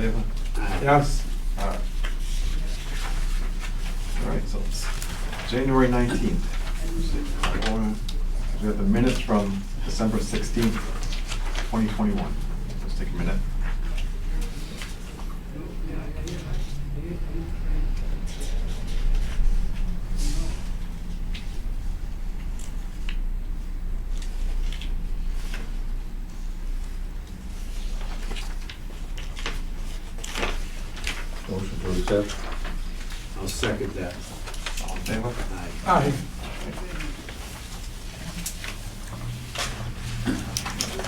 favor? Yes. All right. All right, so it's January 19th. We have the minutes from December 16th, 2021. Let's take a minute. Motion to accept. I'll second that. All in favor? Aye.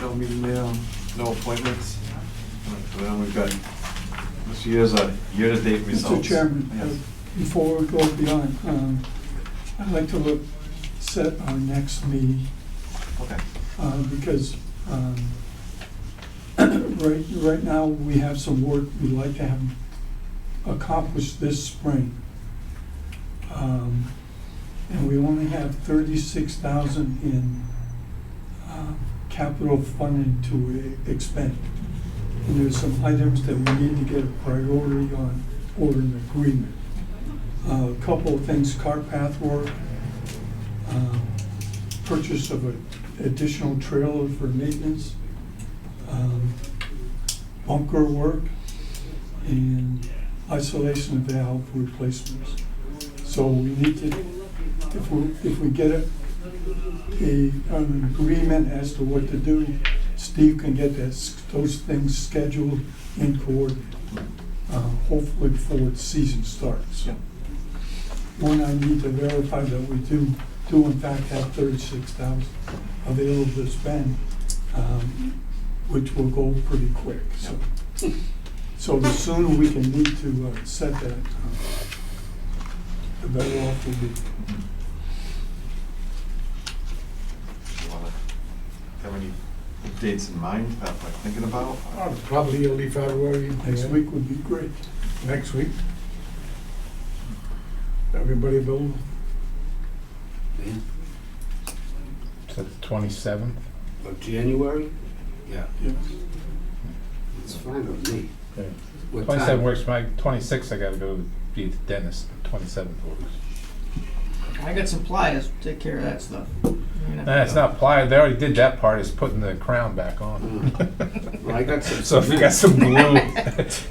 No meeting there, no appointments. So then we've got this year's year-to-date results. Mr. Chairman, Yes. before we go beyond, I'd like to set our next meeting, Okay. because right now, we have some work we'd like to have accomplished this spring. And we only have 36,000 in capital funding to expend. And there's some items that we need to get a priority on or an agreement. A couple of things, cart path work, purchase of an additional trailer for maintenance, bunker work, and isolation valve replacements. So we need to, if we get an agreement as to what to do, Steve can get those things scheduled and coordinated, hopefully before the season starts. Yeah. One, I need to verify that we do in fact have 36,000 available to spend, which will go pretty quick. So the sooner we can meet to set that, the better off we'll be. You wanna have any dates in mind that we're thinking about? Probably early February. Next week would be great. Next week. Everybody available? Yeah. Is that the 27th? Of January? Yeah, Yes. it's fine with me. Okay. What 27 time? works for my, 26 I gotta go be at the dentist, 27th works. I got some pliers, take care of that stuff. Nah, it's not plier, they already did that part, it's putting the crown back on. Well, I got some. So if you got some glue,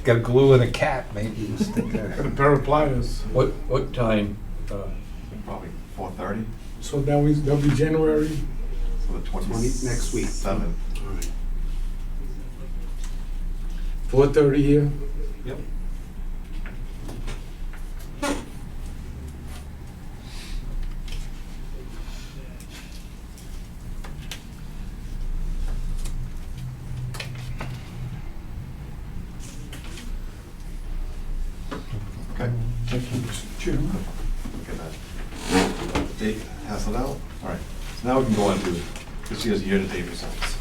got a glue and a cap, maybe you can stick Got a that. pair of pliers. What time? Probably 4:30, So that'll be January. so the 20 next week. 27th. All right. 4:30 here. Yep. Okay. Thank you, Mr. Chairman. Get that date hassled out. All right, so now we can go on to this year's year-to-date results.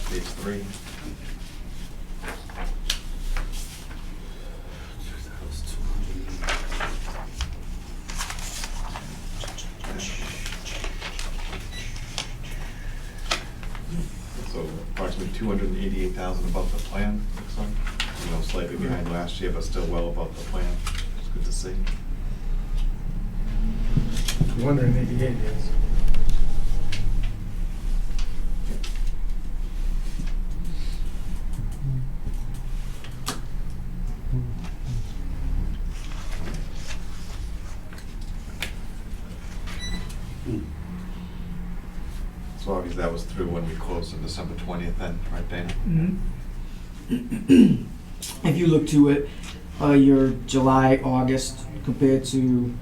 Page 3. So approximately 288,000 above the plan, looks like. You know, slightly behind last year, but still well above the plan. It's good to see. 288 yes. So obviously that was through when we closed on December 20th then, right, Dana? If you look to it, your July, August compared to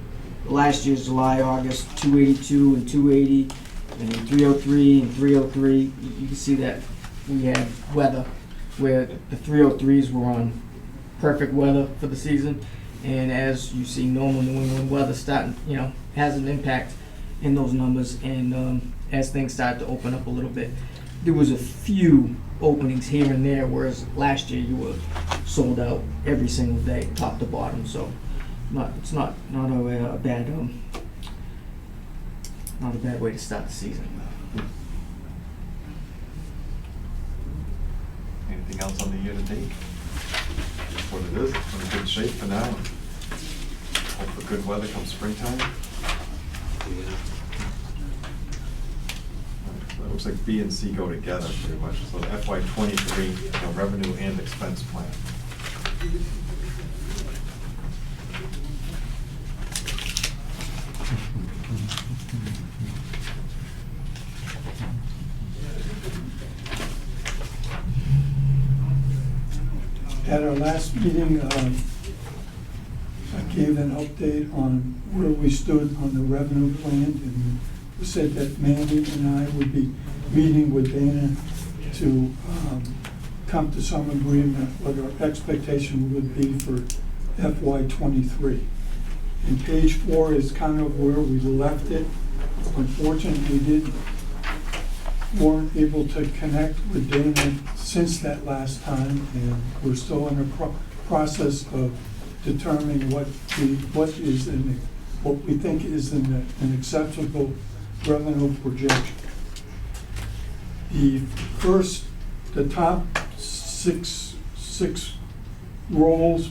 last year's July, August, 282 and 280, and 303 and 303, you can see that we had weather where the 303s were on perfect weather for the season, and as you see, normal New England weather starting, has an impact in those numbers, and as things start to open up a little bit, there was a few openings here and there, whereas last year you were sold out every single day, top to bottom. So, it's not a bad not a bad way to start the season. Anything else on the year-to-date? That's what it is. It's in good shape for now. Hope for good weather come springtime. Yeah. So it looks like B and C go together pretty much. So the FY '23, revenue and expense plan. At our last meeting, I gave an update on where we stood on the revenue plan, and we said that Mandy and I would be meeting with Dana to come to some agreement what our expectation would be for FY '23. And page 4 is kind of where we left it. Unfortunately, we weren't able to connect with Dana since that last time, and we're still in the process of determining what we think is an acceptable revenue projection. The top six rolls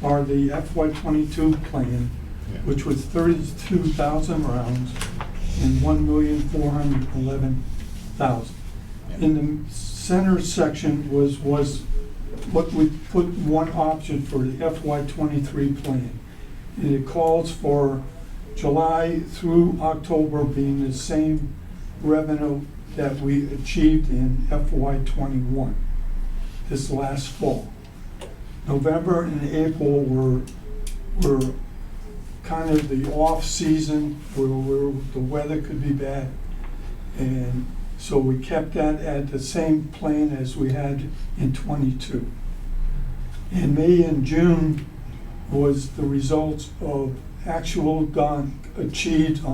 are the FY '22 plan, Yeah. which was 32,000 rounds and 1,411,000. In the center section was what we put one option for the FY '23 plan. And it calls for July through October being the same revenue that we achieved in FY '21, this last fall. November and April were kind of the off season where the weather could be bad. And so we kept that at the same plan as we had in '22. And May and June was the results of actual achieved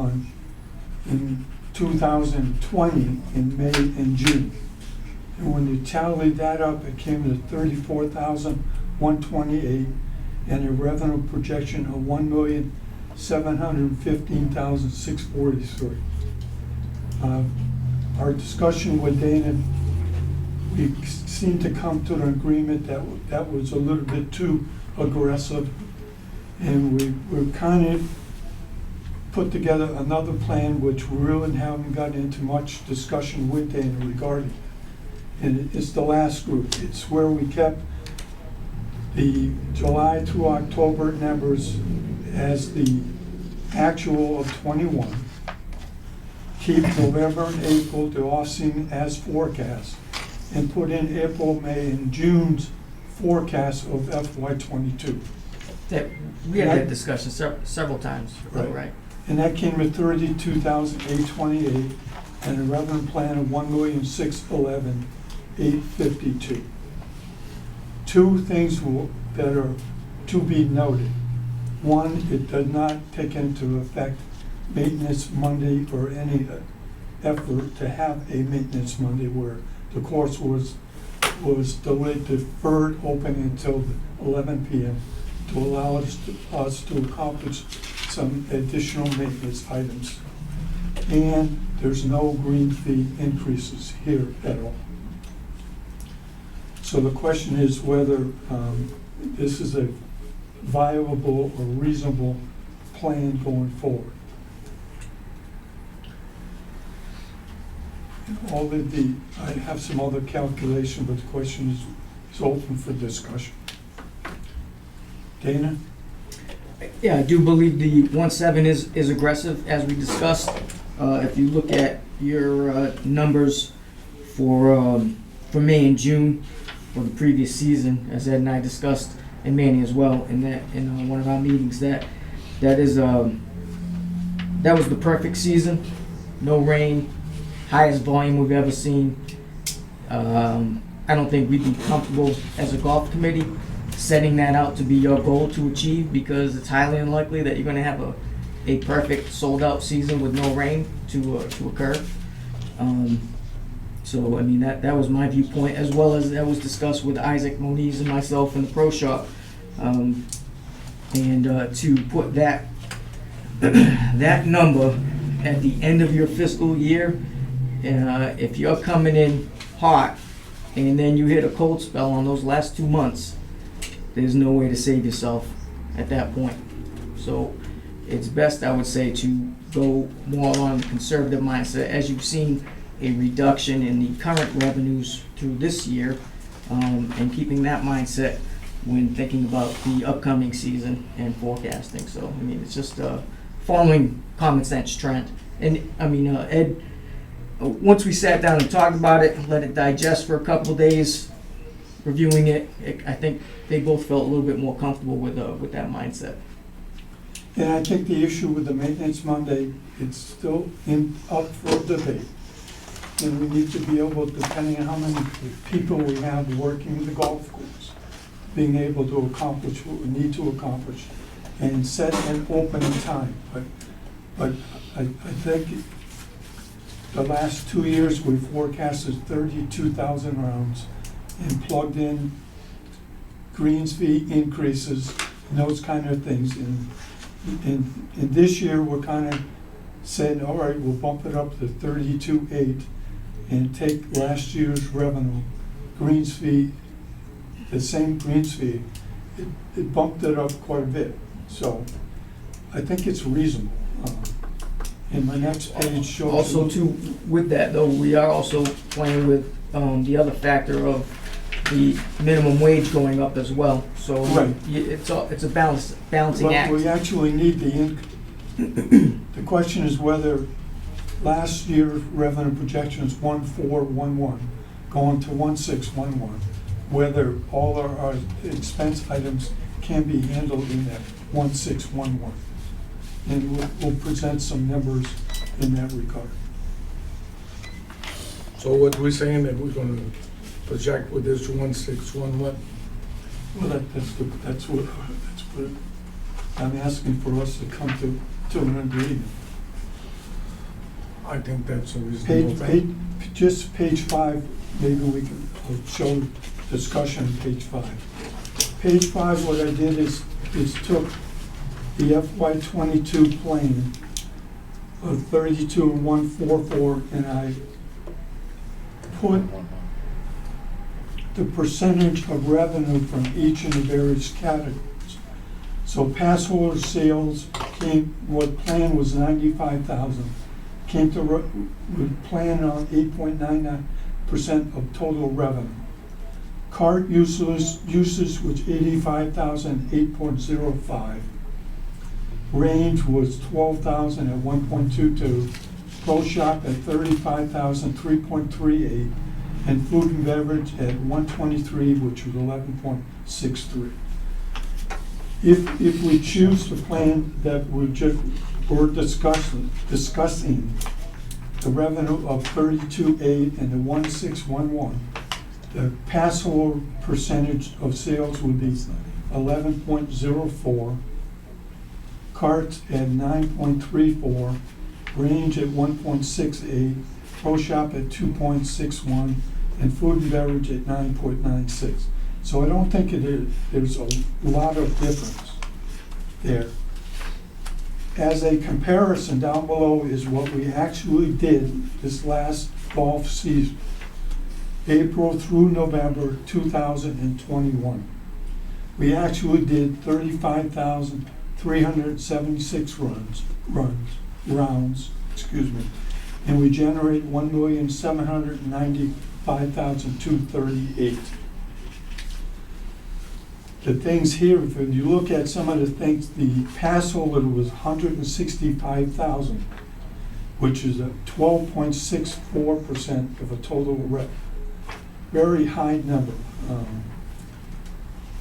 in 2020 in May and June. And when you tallied that up, it came to 34,128 and a revenue projection of 1,715,643. Our discussion with Dana, we seemed to come to an agreement that was a little bit too aggressive, and we kind of put together another plan which we really haven't gotten into much discussion with Dana regarding. And it's the last group. It's where we kept the July through October numbers as the actual of '21. Keep November and April, the off-season as forecast, and put in April, May, and June's forecast of FY '22. We had that discussion several times, Right. right? And that came to 32,828 and a revenue plan of 1,611,852. Two things that are to be noted. One, it does not take into effect Maintenance Monday or any effort to have a Maintenance Monday where the course was delayed, deferred open until 11 p.m. to allow us to accomplish some additional maintenance items. And there's no green fee increases here at all. So the question is whether this is a viable or reasonable plan going forward. I have some other calculation, but the question is open for discussion. Dana? Yeah, I do believe the 1.7 is aggressive, as we discussed. If you look at your numbers for May and June for the previous season, as Ed and I discussed, and Manny as well, in one of our meetings, that was the perfect season. No rain, highest volume we've ever seen. I don't think we'd be comfortable as a golf committee setting that out to be your goal to achieve, because it's highly unlikely that you're going to have a perfect sold-out season with no rain to occur. So, I mean, that was my viewpoint, as well as that was discussed with Isaac Moniz and myself in the pro shop. And to put that that number at the end of your fiscal year, if you're coming in hot and then you hit a cold spell on those last 2 months, there's no way to save yourself at that point. So it's best, I would say, to go more on the conservative mindset, as you've seen a reduction in the current revenues through this year, and keeping that mindset when thinking about the upcoming season and forecasting. So, I mean, it's just following common sense trend. And, I mean, Ed, once we sat down and talked about it, let it digest for a couple of days, reviewing it, I think they both felt a little bit more comfortable with that mindset. And I think the issue with the maintenance Monday, it's still up for debate. And we need to be able, depending on how many people we have working the golf course, being able to accomplish what we need to accomplish and set an opening time. But I think the last 2 years, we've forecasted 32,000 rounds and plugged in greens fee increases and those kind of things. And this year, we're kind of saying, all right, we'll bump it up to 32.8 and take last year's revenue, greens fee, the same greens fee, it bumped it up quite a bit. So I think it's reasonable. And my next page shows. Also, too, with that though, we are also playing with the other factor of the minimum wage going up as well. So Right. it's a balancing But act. we actually need the question is whether last year's revenue projection is 1,411, going to 1,611, whether all our expense items can be handled in that 1,611. And we'll present some numbers in that regard. So what we're saying that we're gonna project with this 1,611? Well, that's what I'm asking for us to come to an agreement. I think that's a reasonable thing. Just page 5, maybe we can show discussion on page 5. Page 5, what I did is took the FY22 plan of 32,144 and I put the percentage of revenue from each of the various categories. So pass holder sales came, what plan was 95,000, came to, we planned on 8.99% of total revenue. Cart uses was 85,000, 8.05. Range was 12,000 at 1.22. Pro shop at 35,000, 3.38. And food and beverage at 123, which was 11.63. If we choose the plan that we're discussing the revenue of 32.8 and the 1,611, the pass holder percentage of sales would be 11.04, carts at 9.34, range at 1.68, pro shop at 2.61, and food and beverage at 9.96. So I don't think there's a lot of difference there. As a comparison, down below is what we actually did this last golf season, April through November 2021. We actually did 35,376 rounds, and we generated 1,795,238. The things here, if you look at some of the things, the pass holder was 165,000, which is a 12.64% of a total rep. Very high number.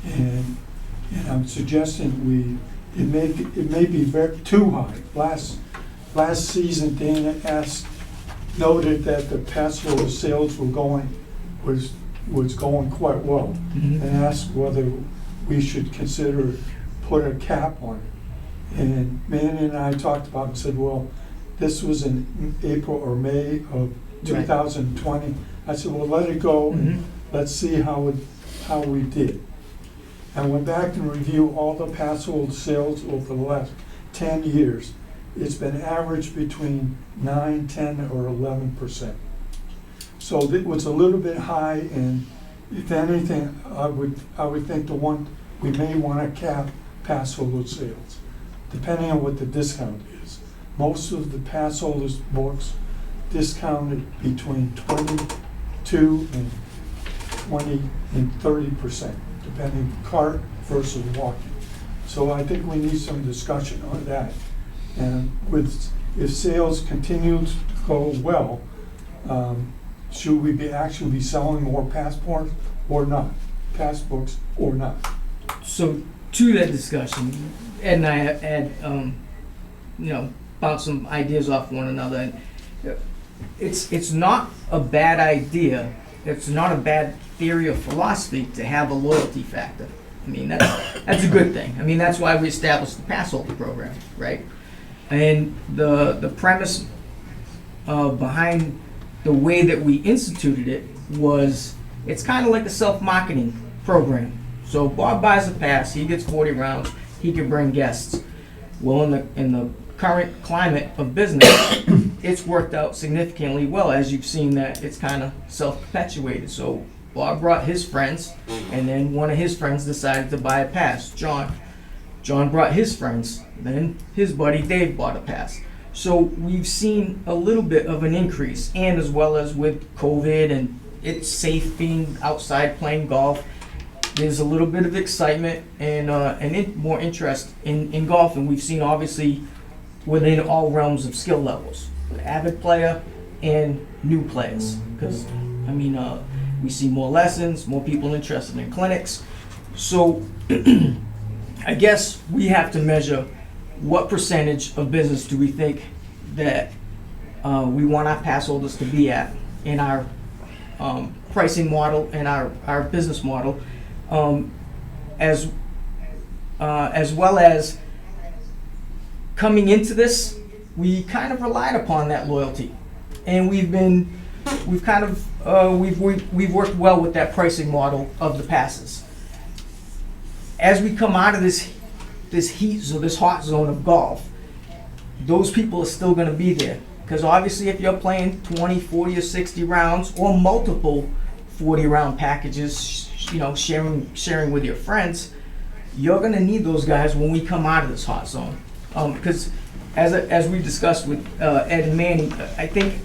And I'm suggesting it may be too high. Last season, Dana noted that the pass holder sales was going quite well, and asked whether we should consider put a cap on it. And Manny and I talked about it and said, well, this was in April or May of 2020. I said, well, let it go and let's see how we did. I went back and reviewed all the pass holder sales over the last 10 years. It's been averaged between 9, 10, or 11%. So it was a little bit high, and if anything, I would think we may want to cap pass holder sales, depending on what the discount is. Most of the pass holders books discounted between 22 and 20 and 30%, depending cart versus walk-in. So I think we need some discussion on that. And if sales continue to go well, should we actually be selling more passports or not? Passbooks or not? So to that discussion, Ed and I had, bounced some ideas off one another. And it's not a bad idea. It's not a bad theory or philosophy to have a loyalty factor. I mean, that's a good thing. I mean, that's why we established the pass holder program, right? And the premise behind the way that we instituted it was it's kind of like a self-marketing program. So Bob buys a pass, he gets 40 rounds, he can bring guests. Well, in the current climate of business, it's worked out significantly well, as you've seen that it's kind of self-perpetuated. So Bob brought his friends, and then one of his friends decided to buy a pass, John. John brought his friends, then his buddy Dave bought a pass. So we've seen a little bit of an increase, and as well as with COVID and it's safe being outside playing golf, there's a little bit of excitement and more interest in golf, and we've seen obviously within all realms of skill levels, avid player and new players. Because I mean, we see more lessons, more people interested in clinics. So I guess we have to measure what percentage of business do we think that we want our pass holders to be at in our pricing model and our business model, as well as coming into this, we kind of relied upon that loyalty, and we've worked well with that pricing model of the passes. As we come out of this heat, so this hot zone of golf, those people are still going to be there. Because obviously if you're playing 20, 40, or 60 rounds, or multiple 40-round packages, sharing with your friends, you're going to need those guys when we come out of this hot zone. Because as we discussed with Ed and Manny, I think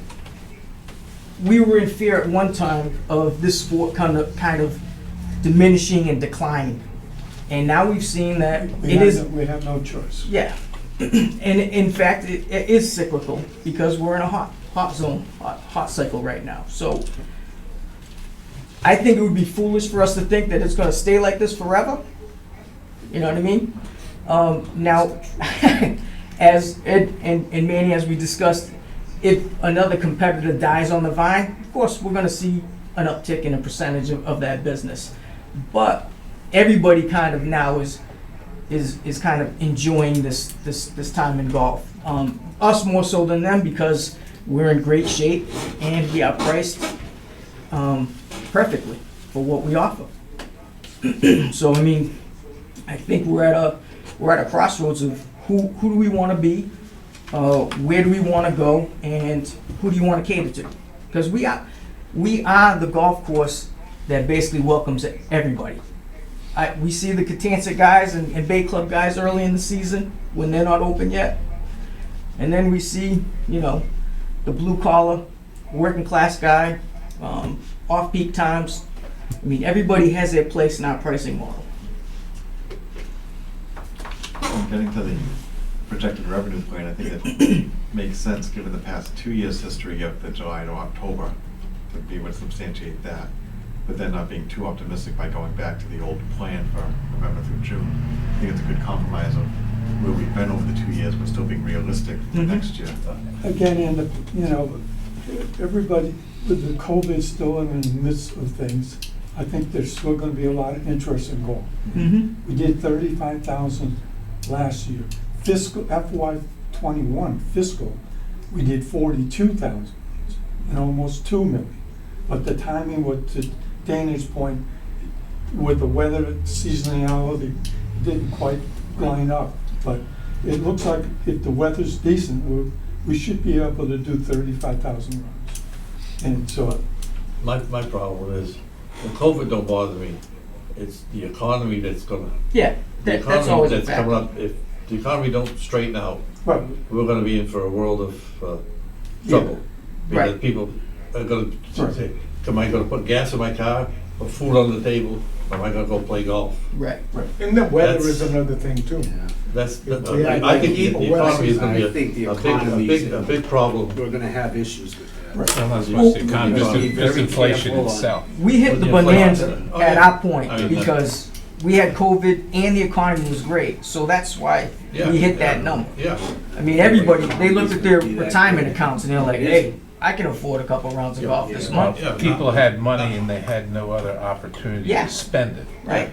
we were in fear at one time of this sport kind of diminishing and declining. And now we've seen that We have no choice. Yeah, and in fact, it is cyclical because we're in a hot zone, hot cycle right now. So I think it would be foolish for us to think that it's going to stay like this forever. You know what I mean? Now, as Ed and Manny, as we discussed, if another competitor dies on the vine, of course we're going to see an uptick in a percentage of that business. But everybody kind of now is kind of enjoying this time in golf. Us more so than them because we're in great shape and we are priced perfectly for what we offer. So I mean, I think we're at a crossroads of who do we want to be, where do we want to go, and who do you want to cater to? Because we are the golf course that basically welcomes everybody. We see the Catanzas guys and Bay Club guys early in the season when they're not open yet. And then we see, the blue collar, working class guy, off-peak times. I mean, everybody has their place in our pricing model. Getting to the projected revenue plan, I think it makes sense given the past 2 years' history of the July to October to be able to substantiate that. But then not being too optimistic by going back to the old plan for November through June. I think it's a good compromise of where we've been over the 2 years, but still being realistic for next year. Again, everybody with the COVID still in the midst of things, I think there's still going to be a lot of interest in golf. Mm-hmm. We did 35,000 last year. Fiscal FY21 fiscal, we did 42,000 and almost 2 million. But the timing, to Dana's point, with the weather seasonality, didn't quite line up. But it looks like if the weather's decent, we should be able to do 35,000 runs. And so my problem is, the COVID don't bother me. It's the economy that's gonna, Yeah, the that's economy always a that's coming factor. up. If the economy don't straighten out, Right, we're gonna be in for a world of Yeah. trouble. Because Right. people are gonna Right. say, am I gonna put gas in my car, or food on the table, or am I gonna go play golf? Right. And the weather That's- is another thing too. Yeah. That's, Yeah, I think the like economy is gonna be I think the a economy's- big problem. We're gonna have issues with that. Well, not as Well, much the economy, just just very inflation careful on- itself. We hit With the the inflation. bonanza Oh, at yeah. our point I mean, because we had COVID and the economy was great, so that's why Yeah, we hit yeah, that number. Yeah. I mean, everybody, they looked at their Be that retirement good. accounts and they're like, It is. hey, I can afford a couple rounds of golf this Yeah. month, Yeah. People had money and they had no other opportunity Yeah. to spend it. right?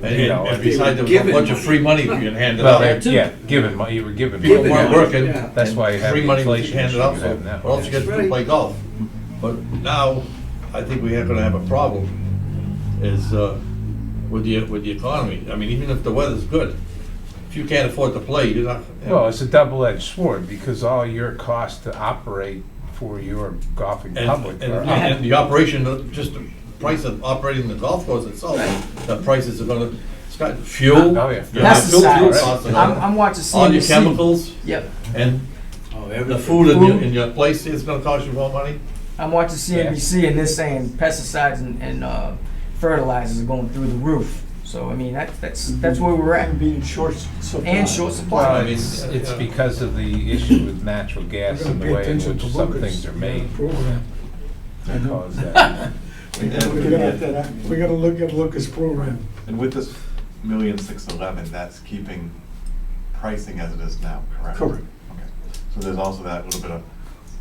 And, You know, and besides, there was a given bunch of money. free money being handed Well, out. that too. yeah, given money, you were given People money. weren't Yeah. working. Yeah. That's why you have Free the money was inflation handed issue out, you so have now. what else you get to do, Right. play golf? But now, I think we are gonna have a problem, is, with the economy. I mean, even if the weather's good, if you can't afford to play, you're not. Well, it's a double-edged sword because all your costs to operate for your golfing public are up. And the operation, just the price of operating the golf course itself, the prices are gonna, fuel. Oh, yeah. That's the Fuel side. costs are I'm, gonna- I'm watching all your CNBC. chemicals, Yep, and Oh, the everything. food Food. in your place is gonna cost you more money. I'm watching CNBC and they're saying pesticides and fertilizers are going through the roof. So, I mean, that's where we're at. and being short supply. And short Well, supply. I mean, it's because of the issue with natural We're gas gonna and the pay way in attention which to some Lucas things are made program. that cause that. We gotta look at Lucas' program. And with this 1,611,000, that's keeping pricing as it is now, correct? Correct. Okay. So there's also that little bit of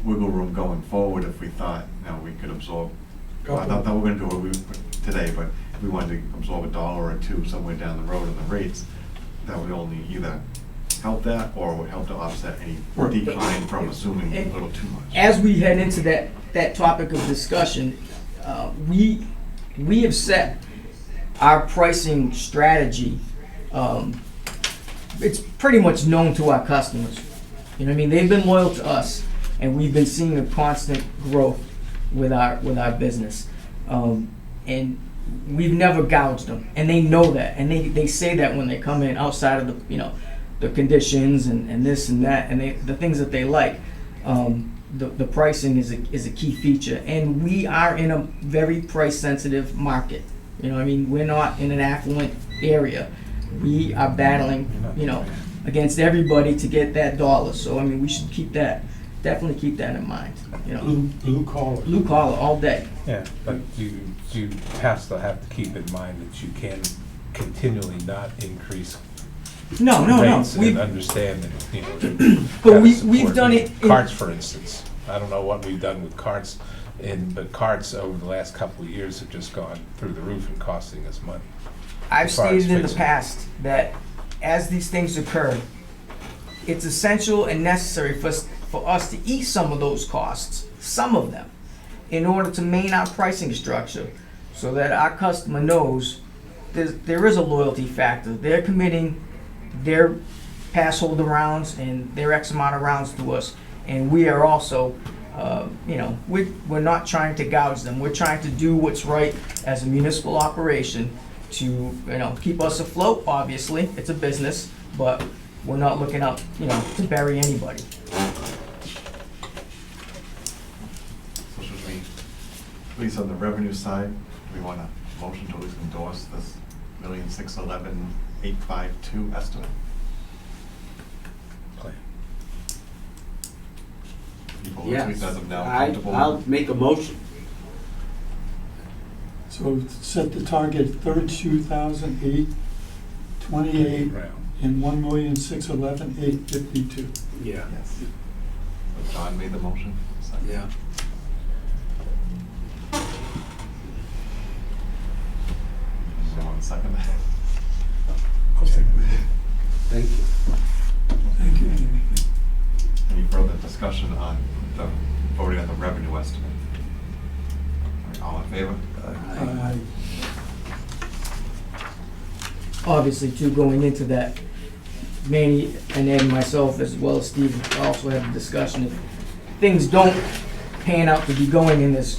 wiggle room going forward if we thought, we could absorb, well, not that we're gonna do what we, today, but if we wanted to absorb $1 or $2 somewhere down the road in the rates, that would only either help that or would help to offset any Right. decline from assuming a little too much. As we head into that topic of discussion, we have set our pricing strategy. It's pretty much known to our customers. You know what I mean? They've been loyal to us, and we've been seeing a constant growth with our business. And we've never gouged them, and they know that, and they say that when they come in outside of the conditions and this and that, and the things that they like. The pricing is a key feature, and we are in a very price sensitive market. You know what I mean? We're not in an affluent area. We are battling, against everybody to get that dollar. So I mean, we should definitely keep that in mind. Blue collar. Blue collar all day. Yeah, but you have to keep in mind that you can continually not increase No. rates and We've understand that, But gotta we've support done it in- Carts, for instance. I don't know what we've done with carts, but carts over the last couple of years have just gone through the roof and costing us money. I've as far as stated in the fixing. past that as these things occur, it's essential and necessary for us to eat some of those costs, some of them, in order to maintain our pricing structure so that our customer knows there is a loyalty factor. They're committing their pass holder rounds and their X amount of rounds to us, and we are also, we're not trying to gouge them. We're trying to do what's right as a municipal operation to, keep us afloat. Obviously, it's a business, but we're not looking out, to bury anybody. So should we, at least on the revenue side, we want a motion to at least endorse this 1,611,852 estimate? Plan. People Yes, listening as of now comfortable? I'll make a motion. So set the target 32,828 Round. and 1,611,852. Yeah. Yes. So John made the motion? Second. Yeah. Someone second that? Thank you. Thank you. Any further discussion on voting on the revenue estimate? All right, all in favor? Aye. Obviously, too, going into that, Manny and Ed and myself, as well as Steve, also had a discussion. If things don't pan out to be going in this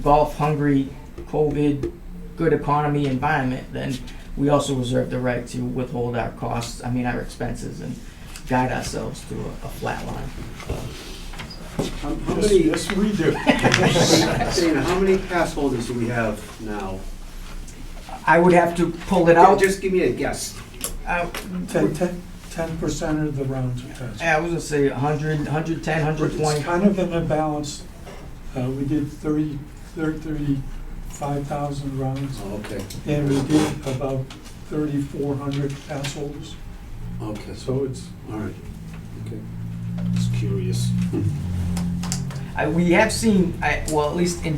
golf hungry, COVID, good economy environment, then we also reserve the right to withhold our costs, our expenses, and guide ourselves to a flat line. How Yes, many, yes, we do. Dana, how many pass holders do we have now? I would have to pull it out. Just give me a guess. 10% of the rounds are passed. I was gonna say 100, 110, 120. It's kind of in a balance. We did 35,000 rounds, Oh, okay, and we did about 3,400 pass holders. okay, So it's, all right, okay. Just curious. We have seen, at least in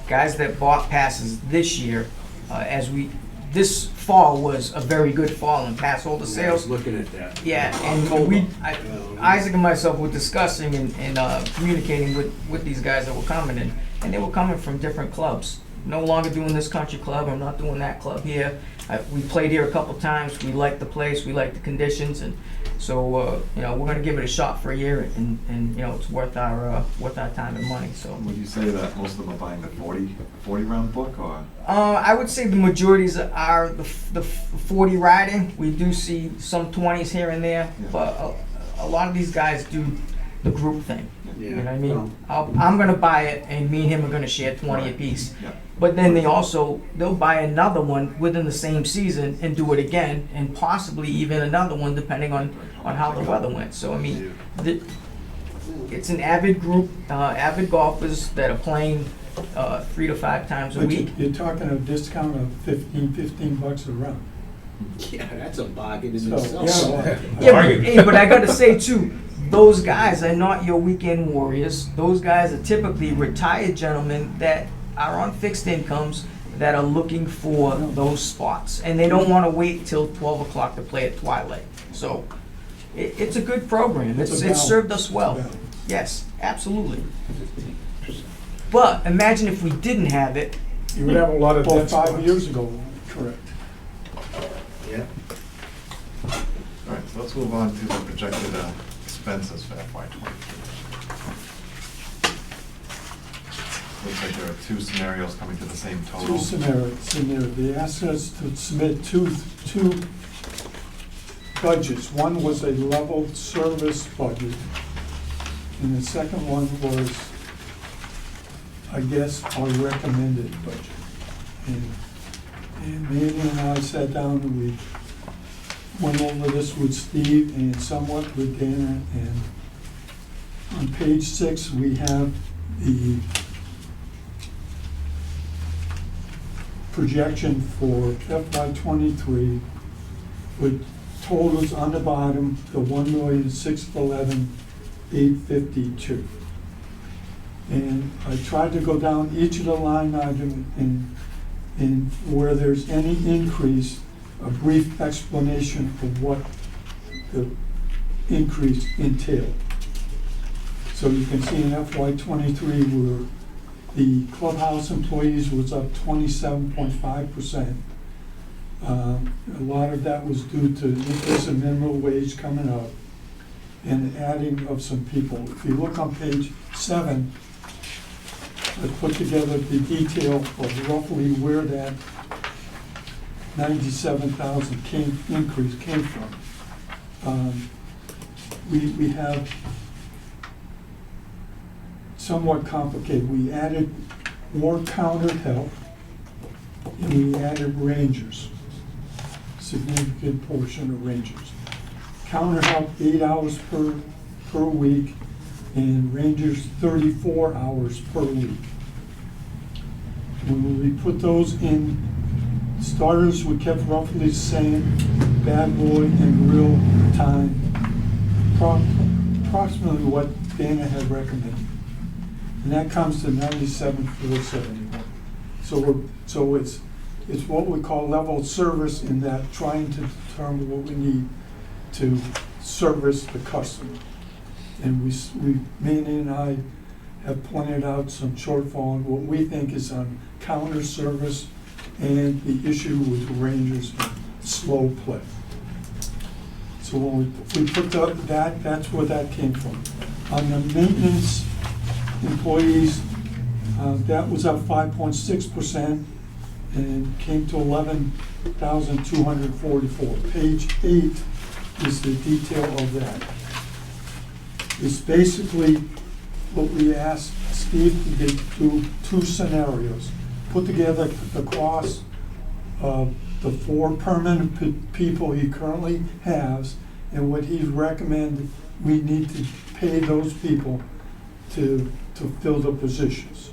guys that bought passes this year, this fall was a very good fall in pass holder I was sales. looking at that. Yeah, and Isaac and myself were discussing and communicating with these guys that were coming in, and they were coming from different clubs. No longer doing this country club, I'm not doing that club here. We played here a couple times, we like the place, we like the conditions, and so, we're gonna give it a shot for a year, and it's worth our time and money, so. Would you say that most of them are buying the 40 round book, or? I would say the majorities are the 40 riding. We do see some 20s here and there, Yeah. but a lot of these guys do the group thing. You know what I mean? well, I'm gonna buy it, and me and him are gonna share 20 Right. apiece. Yeah. But then they'll buy another one within the same season and do it again, and possibly even another one depending on how the weather went. So it's an avid group, avid golfers that are playing 3 to 5 times a but week. you're talking a discount of $15 bucks a round. yeah, that's a bargain in So, itself. Yeah, Bargain. but I gotta say too, those guys are not your weekend warriors. Those guys are typically retired gentlemen that are on fixed incomes that are looking for those spots, and they don't want to wait till 12 o'clock to play at twilight. So it's a good program. It's a It's balance. served us It's a well. balance. Yes, absolutely. But imagine if we didn't have it. You would have a lot of Well, dead 5 spots. years ago, correct. Yeah. All right, so let's move on to the projected expenses for FY '23. Looks like there are 2 scenarios coming to the same total. Two scenarios. They asked us to submit two budgets. One was a level service budget, and the second one was, I guess, our recommended budget. And Manny and I sat down and we went over this with Steve and somewhat with Dana, and on page 6, we have the projection for FY '23 with totals on the bottom, the 1,611,852. And I tried to go down each of the line items and where there's any increase, a brief explanation of what the increase entailed. So you can see in FY '23 where the clubhouse employees was up 27.5%. A lot of that was due to increase in minimum wage coming up and adding of some people. If you look on page 7, I put together the detail of roughly where that 97,000 increase came from. We have somewhat complicated. We added more counter help, and we added rangers, significant portion of rangers. Counter help 8 hours per week, and rangers 34 hours per week. When we put those in, starters we kept roughly the same, bad boy and real time, approximately what Dana had recommended. And that comes to 97,471. So it's what we call level service, in that trying to determine what we need to service the customer. And Manny and I have pointed out some shortfall in what we think is on counter service and the issue with rangers and slow play. So when we put that's where that came from. On the maintenance employees, That was up 5.6% and came to 11,244. Page 8 is the detail of that. It's basically what we asked Steve to do 2 scenarios. Put together the cost of the 4 permanent people he currently has and what he's recommended we need to pay those people to fill the positions.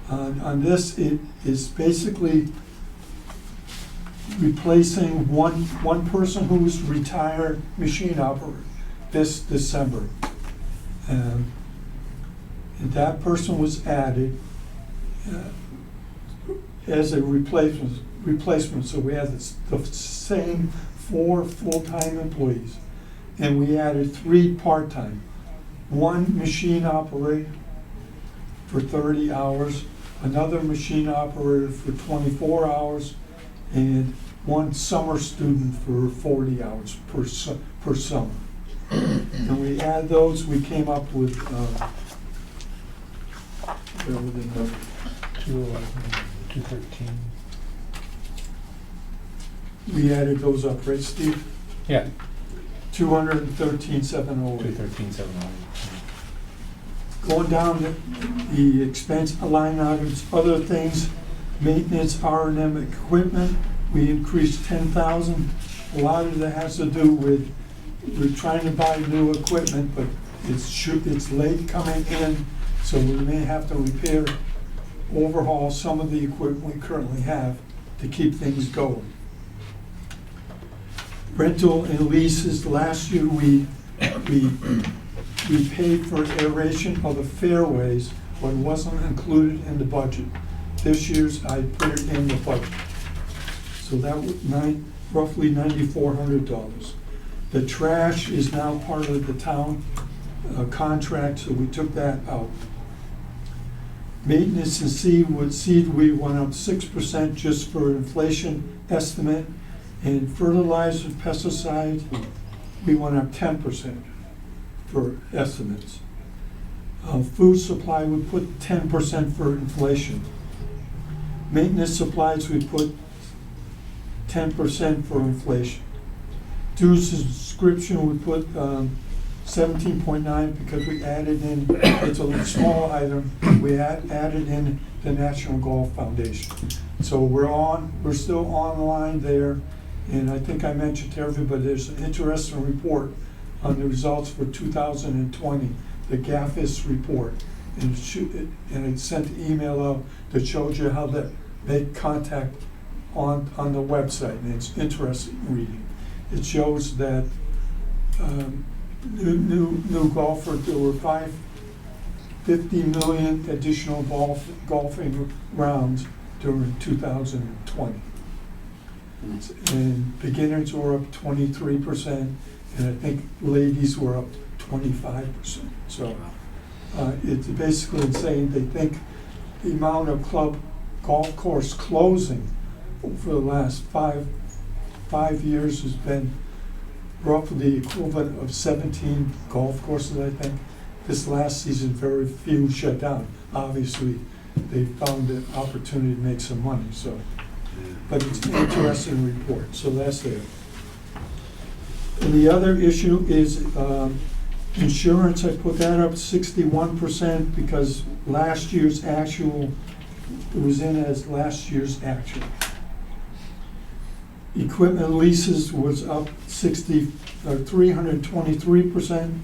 On this, it is basically replacing one person who was retired machine operator this December. And that person was added as a replacement. So we had the same 4 full-time employees, and we added 3 part-time. 1 machine operator for 30 hours, another machine operator for 24 hours, and 1 summer student for 40 hours per summer. And we add those, we came up with, where were the numbers? 213. We added those up, right, Steve? Yeah, 213,708. 213,700. Going down the expense line items, other things, maintenance, R&M equipment, we increased 10,000. A lot of that has to do with, we're trying to buy new equipment, but it's late coming in, so we may have to repair, overhaul some of the equipment we currently have to keep things going. Rental and leases, last year we paid for aeration of the fairways, but it wasn't included in the budget. This year's, I put it in the budget. So that was roughly $9,400. The trash is now part of the town contract, so we took that out. Maintenance and seed we went up 6% just for inflation estimate, and fertilizer, pesticides, we went up 10% for estimates. Food supply, we put 10% for inflation. Maintenance supplies, we put 10% for inflation. Dues subscription, we put 17.9 because we added in, it's a small item, we added in the National Golf Foundation. So we're still online there, and I think I mentioned to everybody, there's an interesting report on the results for 2020, the GAFIS report. And it sent an email out that shows you how to make contact on the website, and it's interesting reading. It shows that new golfers, there were 50 million additional golfing rounds during 2020. And beginners were up 23%, and I think ladies were up 25%. So it's basically saying they think the amount of golf course closing for the last five years has been roughly the equivalent of 17 golf courses, I think. This last season, very few shut down. Obviously, they found an opportunity to make some money, so. But it's an interesting report, so that's there. And the other issue is insurance. I put that up 61% because last year's actual, it was in as last year's actual. Equipment leases was up 323%,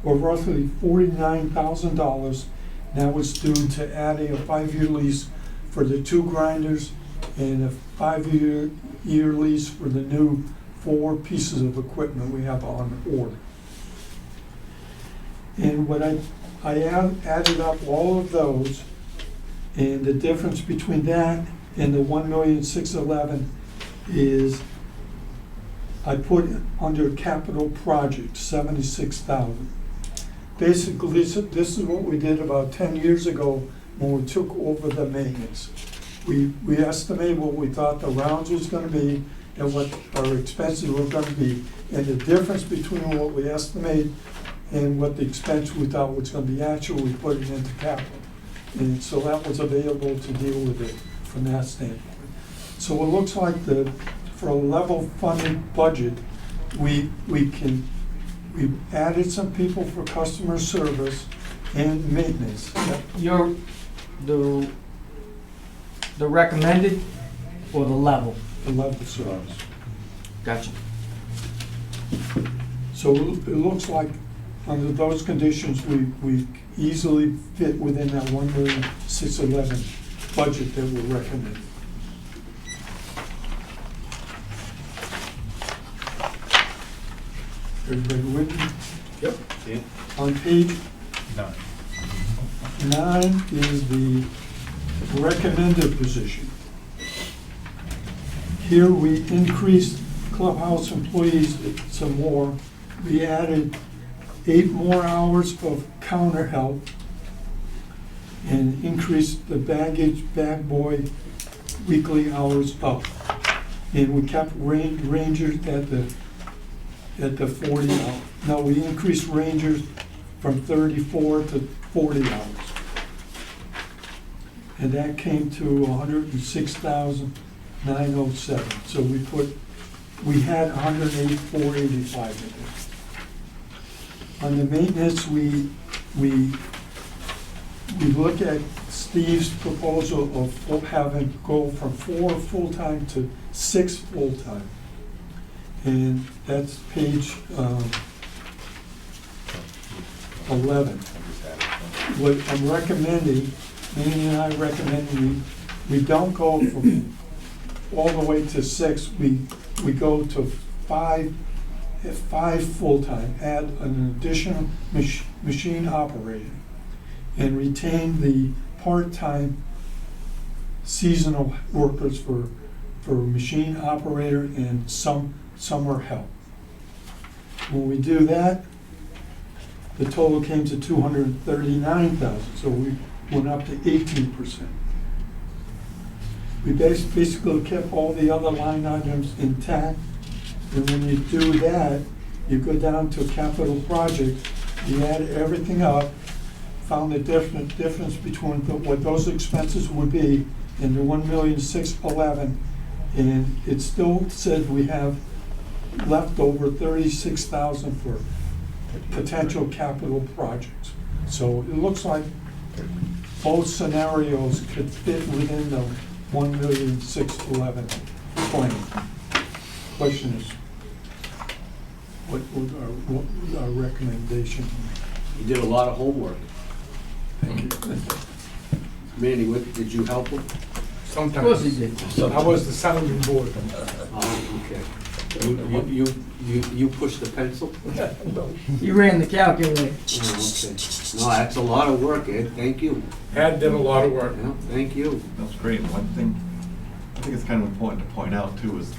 or roughly $49,000. That was due to adding a 5-year lease for the 2 grinders and a 5-year lease for the new 4 pieces of equipment we have on order. And when I added up all of those, and the difference between that and the $1,611,000 is I put under capital project 76,000. Basically, this is what we did about 10 years ago when we took over the maintenance. We estimated what we thought the rounds was going to be and what our expenses were going to be, and the difference between what we estimated and what the expense we thought was going to be actual, we put it into capital. And so that was available to deal with it from that standpoint. So it looks like for a level funded budget, we've added some people for customer service and maintenance. The recommended or the level? The level service. Gotcha. So it looks like under those conditions, we easily fit within that 1,611,000 budget that we're recommending. Everybody with me? Yep. On page 9. 9 is the recommended position. Here we increased clubhouse employees some more. We added 8 more hours of counter help and increased the bag boy weekly hours up. And we kept rangers at the 40 hours. No, we increased rangers from 34 to 40 hours. And that came to 106,907. So we had 108,485 in there. On the maintenance, we look at Steve's proposal of having go from 4 full-time to 6 full-time. And that's page 11. What I'm recommending, Manny and I recommend we don't go from all the way to 6. We go to 5 full-time, add an additional machine operator, and retain the part-time seasonal workers for machine operator and some summer help. When we do that, the total came to 239,000, so we went up to 18%. We basically kept all the other line items intact, and when you do that, you go down to capital projects, you add everything up, found the difference between what those expenses would be and the 1,611,000, and it still said we have left over 36,000 for potential capital projects. So it looks like both scenarios could fit within the 1,611,000 plan. Question is, what would our recommendation? You did a lot of homework. Thank you. Manny, did you help him? Of Sometimes. course he did. I was the sounding board. Oh, okay. You pushed the pencil? You ran the calculator. Oh, okay. No, that's a lot of work, Ed, thank you. Had done a lot of work. Yeah, thank you. That's great. And one thing I think it's kind of important to point out too is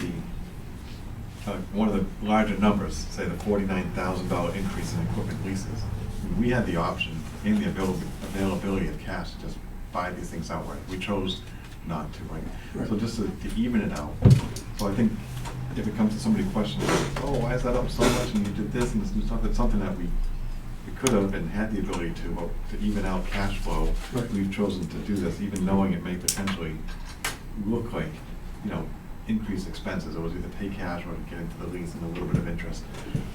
one of the larger numbers, say the $49,000 increase in equipment leases. I mean, we had the option and the availability of cash to just buy these things outright. We chose not to, right? Right. So just to even it out. So I think if it comes to somebody questioning, oh, why is that up so much and you did this and this new stuff, it's something that we could have and had the ability to even out cash flow. Right. We've chosen to do this, even knowing it may potentially look like, increased expenses. It was either pay cash or get into the lease and a little bit of interest.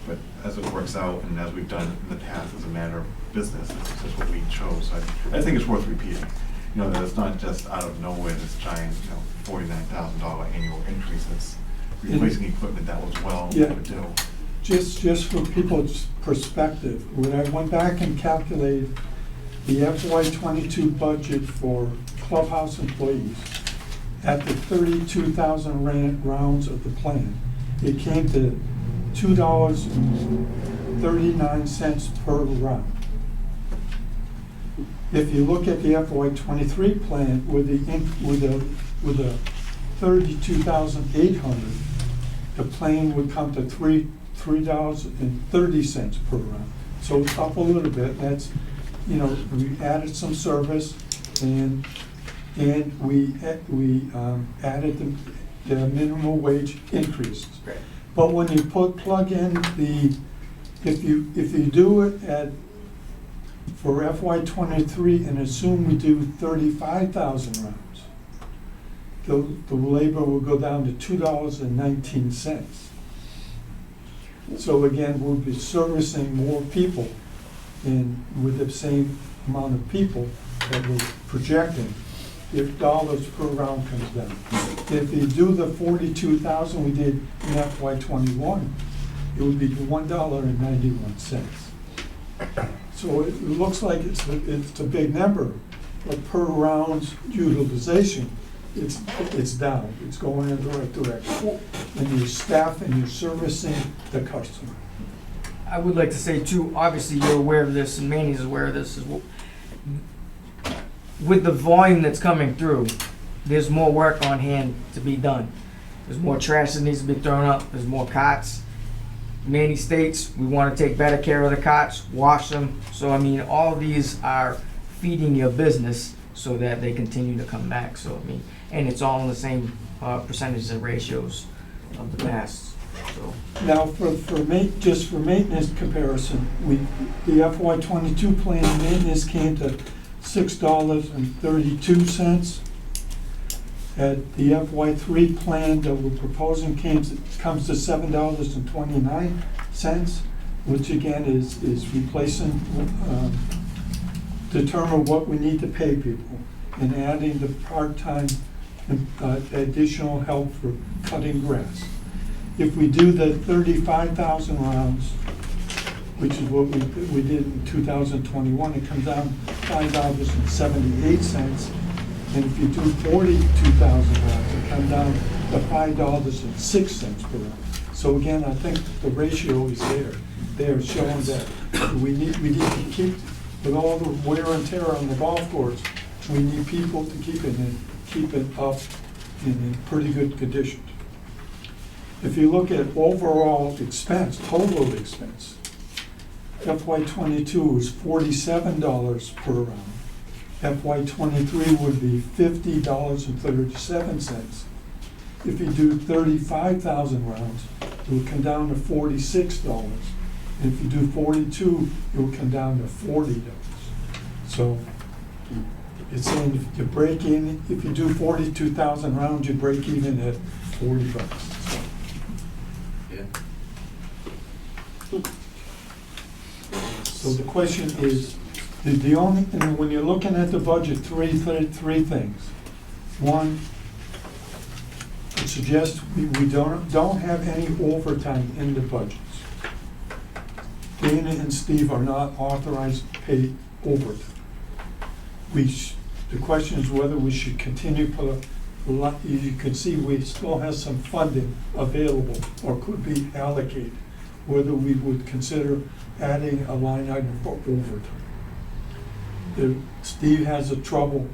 But as it works out and as we've done in the past as a matter of business, this is what we chose. So I think it's worth repeating. That it's not just out of nowhere, this giant, $49,000 annual increase. It's replacing equipment that was well overdue. Just for people's perspective, when I went back and calculated the FY22 budget for clubhouse employees at the 32,000 rounds of the plan, it came to $2.39 per round. If you look at the FY23 plan with the 32,800, the plan would come to $3.30 per round. So it's up a little bit. That's, we added some service and we added the minimum wage increases. Right. But when you plug in if you do it at For FY '23, and assume we do 35,000 rounds, the labor will go down to $2.19. So again, we'll be servicing more people, and with the same amount of people that we're projecting, if dollars per round comes down. If you do the 42,000 we did in FY '21, it would be $1.91. So it looks like it's a big number, but per round's utilization, it's down. It's going in the right direction. And your staff and you're servicing the customer. I would like to say too, obviously you're aware of this and Manny's aware of this as well. With the volume that's coming through, there's more work on hand to be done. There's more trash that needs to be thrown up, there's more cots. Manny states we want to take better care of the cots, wash them. So I mean, all these are feeding your business so that they continue to come back. So I mean, and it's all in the same percentages and ratios of the past. So Now, just for maintenance comparison, the FY '22 plan maintenance came to $6.32. At the FY3 plan that we're proposing comes to $7.29, which again is replacing, determine what we need to pay people, and adding the part-time additional help for cutting grass. If we do the 35,000 rounds, which is what we did in 2021, it comes down $5.78. And if you do 42,000 rounds, it comes down to $5.06 per round. So again, I think the ratio is there. They're showing that we need to keep, with all the wear and tear on the golf course, we need people to keep it up in pretty good condition. If you look at overall expense, total expense, FY '22 was $47 per round. FY '23 would be $50.37. If you do 35,000 rounds, it would come down to $46. And if you do 42, it would come down to $40. So it's saying if you break in, if you do 42,000 rounds, you break even at $40. Yeah. So the question is, the only, and when you're looking at the budget, three things. One, I suggest we don't have any overtime in the budgets. Dana and Steve are not authorized to pay overtime. The question is whether we should continue to, you can see we still have some funding available or could be allocated, whether we would consider adding a line item for overtime. Steve has a problem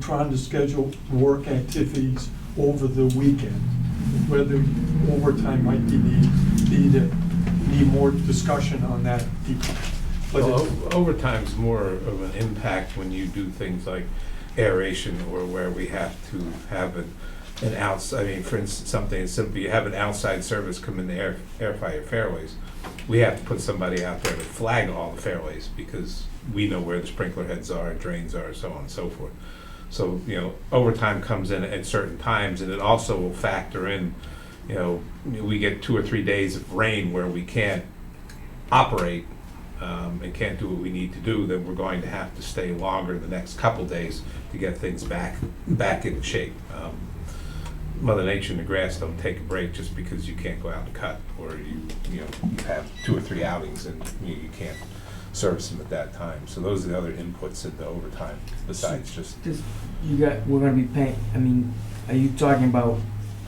trying to schedule work activities over the weekend, whether overtime might be needed. Need more discussion on that. But Well, overtime's more of an impact when you do things like aeration, or where we have to have an outside, I mean, for instance, something as simple, you have an outside service come in to airify your fairways. We have to put somebody out there to flag all the fairways, because we know where the sprinkler heads are, drains are, so on and so forth. So, overtime comes in at certain times, and it also will factor in, we get 2 or 3 days of rain where we can't operate and can't do what we need to do, then we're going to have to stay longer the next couple days to get things back in shape. Mother Nature and the grass don't take a break just because you can't go out and cut, or you have 2 or 3 outings and you can't service them at that time. So those are the other inputs into overtime besides just. we're gonna be paying, I mean, are you talking about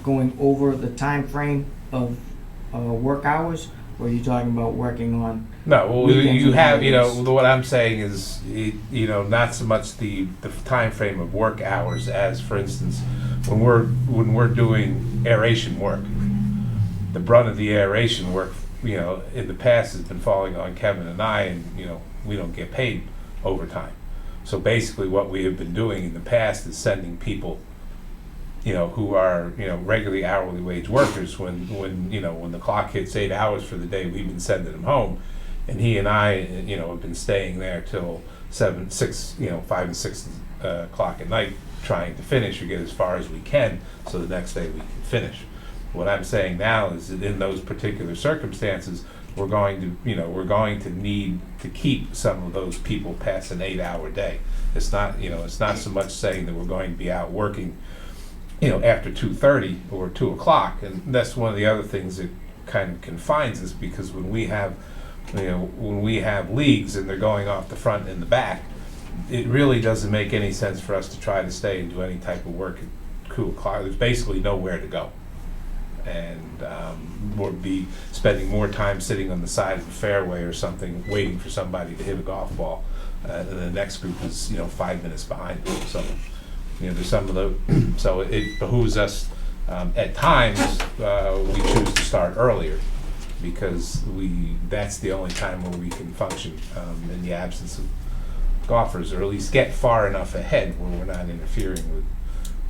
going over the time frame of work hours? Or are you talking about working on? No, well, weekends you and have, holidays? what I'm saying is, not so much the time frame of work hours as, for instance, when we're doing aeration work, the brunt of the aeration work, in the past has been falling on Kevin and I, and, we don't get paid overtime. So basically what we have been doing in the past is sending people, who are, regularly hourly wage workers, when the clock hits 8 hours for the day, we've been sending them home, And he and I, have been staying there till 5 and 6 o'clock at night, trying to finish or get as far as we can, so the next day we can finish. What I'm saying now is that in those particular circumstances, we're going to need to keep some of those people past an 8-hour day. It's not so much saying that we're going to be out working, after 2:30 or 2 o'clock. And that's one of the other things that kind of confines us, because when we have leagues and they're going off the front and the back, it really doesn't make any sense for us to try to stay and do any type of work at 2 o'clock. There's basically nowhere to go. And we'll be spending more time sitting on the side of the fairway or something, waiting for somebody to hit a golf ball. And the next group is, 5 minutes behind them. So, there's some of the, so it behooves us, at times, we choose to start earlier, because that's the only time where we can function in the absence of golfers, or at least get far enough ahead where we're not interfering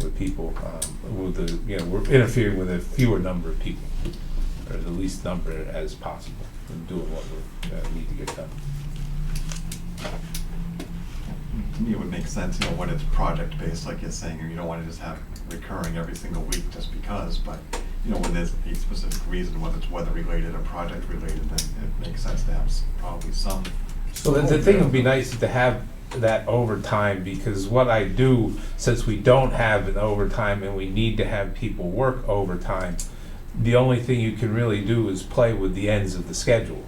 with people, we're interfering with a fewer number of people, or the least number as possible, and doing what we need to get done. To me, it would make sense, when it's project-based, like you're saying, or you don't want to just have recurring every single week just because, but, when there's a specific reason, whether it's weather-related or project-related, then it makes sense to have probably some. So the thing would be nice to have that overtime, because what I do, since we don't have an overtime and we need to have people work overtime, the only thing you can really do is play with the ends of the schedule.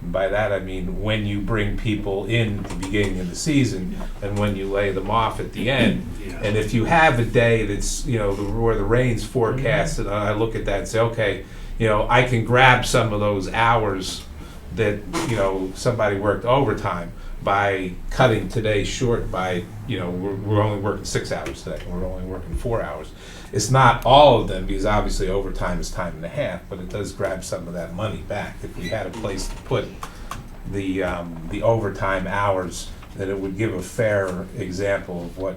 And by that I mean when you bring people in at the beginning of the season and when you lay them off at the end. And if you have a day that's, where the rain's forecast, and I look at that and say, okay, I can grab some of those hours that, somebody worked overtime by cutting today short by, we're only working 6 hours today, we're only working 4 hours. It's not all of them, because obviously overtime is time and a half, but it does grab some of that money back. If we had a place to put the overtime hours, then it would give a fair example of what,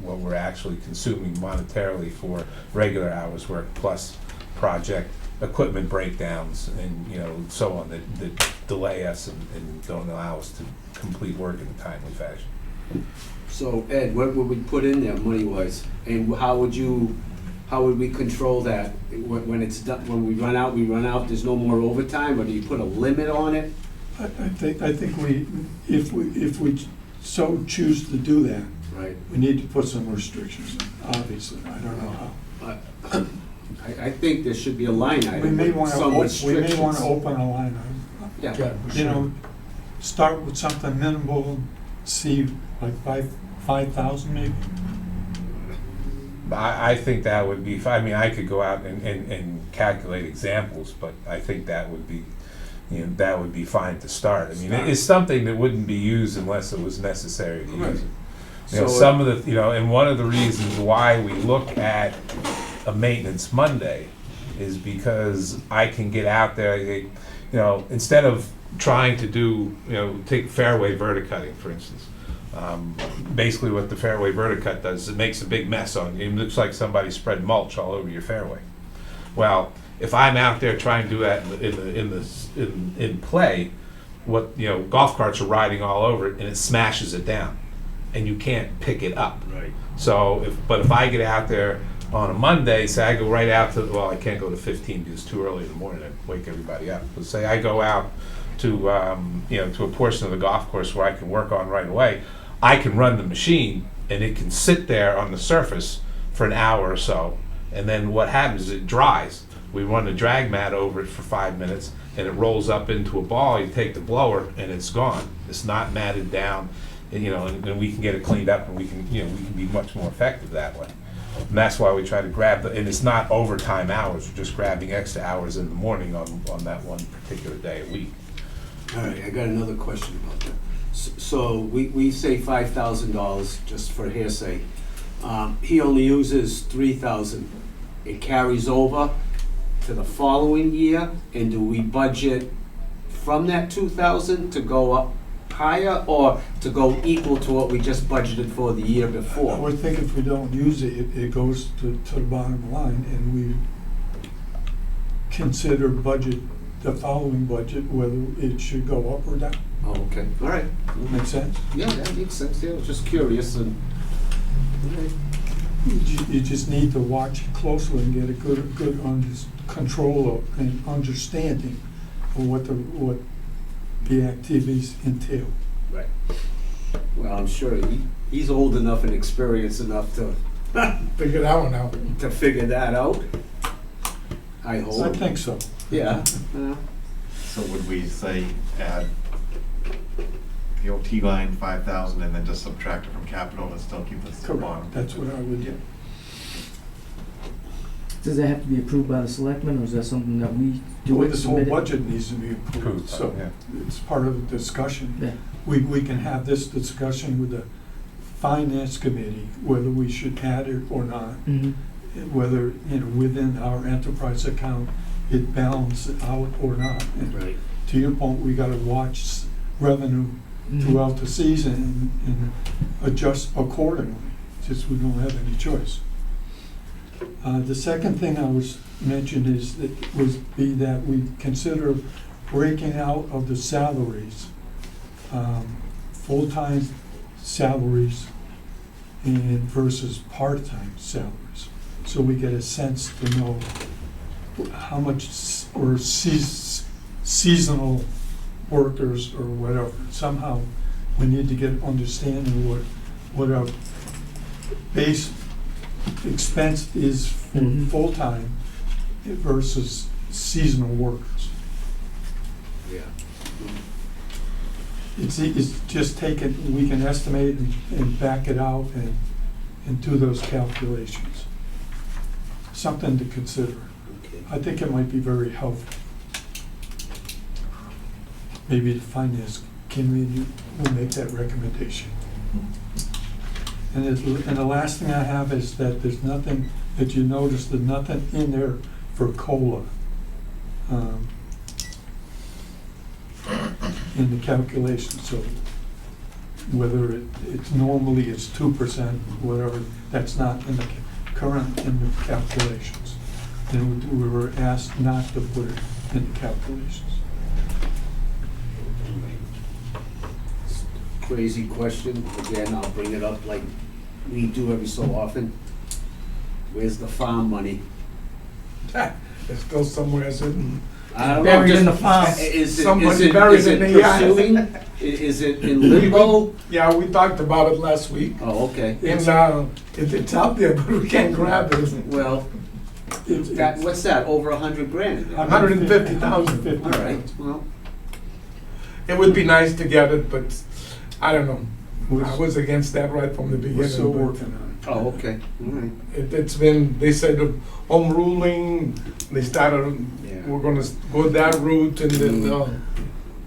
what we're actually consuming monetarily for regular hours work, plus project equipment breakdowns and so on that delay us and don't allow us to complete work in a timely fashion. So Ed, what would we put in there money-wise? And how would we control that? When it's done, when we run out, there's no more overtime, or do you put a limit on it? I think if we so choose to do that, Right. we need to put some restrictions in, obviously. I don't know how. I think there should be a line item. We may with want to, some we may restrictions. want to open a line item. Yeah. Start with something minimal, see like 5,000 maybe. I think that would be fine. I mean, I could go out and calculate examples, but I think that would be, that would be fine to start. I mean, it's something that wouldn't be used unless it was necessary to use it. So Some of the, and one of the reasons why we look at a maintenance Monday is because I can get out there, instead of trying to do, take fairway verticutting, for instance. Basically what the fairway verticut does is it makes a big mess on you. It looks like somebody spread mulch all over your fairway. Well, if I'm out there trying to do that in play, what golf carts are riding all over it and it smashes it down, and you can't pick it up. Right. So if I get out there on a Monday, say I go right out to, well, I can't go to 15 because it's too early in the morning, I'd wake everybody up. But say I go out to to a portion of the golf course where I can work on right away, I can run the machine and it can sit there on the surface for an hour or so, and then what happens is it dries. We run a drag mat over it for 5 minutes and it rolls up into a ball. You take the blower and it's gone. It's not matted down, and, and we can get it cleaned up, and we can we can be much more effective that way. And that's why we try to grab and it's not overtime hours. We're just grabbing extra hours in the morning on that one particular day a week. All right, I got another question about that. So we say $5,000 just for hearsay. He only uses $3,000. It carries over to the following year, and do we budget from that $2,000 to go up higher, or to go equal to what we just budgeted for the year I before? would think if we don't use it, it goes to the bottom line, and we consider budget the following budget, whether it should go up or down. Oh, okay, all right. Make sense? Yeah, that makes sense, yeah, I was just curious and, all right. You just need to watch it closely and get a good control of and understanding of what the activities entail. Right. Well, I'm sure he's old enough and experienced enough to Figure that one out. figure that out. I I hope. think so. Yeah. So would we say add the OT line 5,000 and then just subtract it from capital and still keep this at the bottom? Correct, that's what I would do. Does that have to be approved by the selectmen, or is that something that we do? The way it, this whole submit it? budget needs to be approved, Approved, so yeah. it's part of the discussion. Yeah. We can have this discussion with the finance committee, whether we should add it or not, Mhm. whether, within our enterprise account, it balances out or not. And Right. to your point, we gotta watch revenue Mhm. throughout the season and adjust accordingly, just we don't have any choice. The second thing I was mentioned is that we consider breaking out of the salaries, full-time salaries and versus part-time salaries. So we get a sense to know how much or seasonal workers or whatever. Somehow, we need to get understanding what our base expense is for Mhm. full-time versus seasonal workers. Yeah. It's just take it, we can estimate and back it out and do those calculations. Something to consider. Okay. I think it might be very helpful. Maybe the finance committee will make that recommendation. And the last thing I have is that there's nothing, that you notice, there's nothing in there for COLA. In the calculation, so whether it's normally it's 2%, whatever, that's not in the current in the calculations. And we were asked not to put it in the calculations. Crazy question, again, I'll bring it up like we do every so often. Where's the farm money? It's still somewhere sitting. I don't know, Buried in just- the farm. Is it, Somebody is it, buried is in it the yard. pursuing? Is it in limbo? Yeah, we talked about it last week, Oh, okay. and it's out there, but we can't grab it. Well, that, what's that, over 100 grand? 150,000. All right, well, It would be nice to get it, but I don't know. I was against that right from the beginning. We're still but working on it. oh, okay, all right. It's been, they said home ruling, they started, Yeah. we're gonna go that route, and then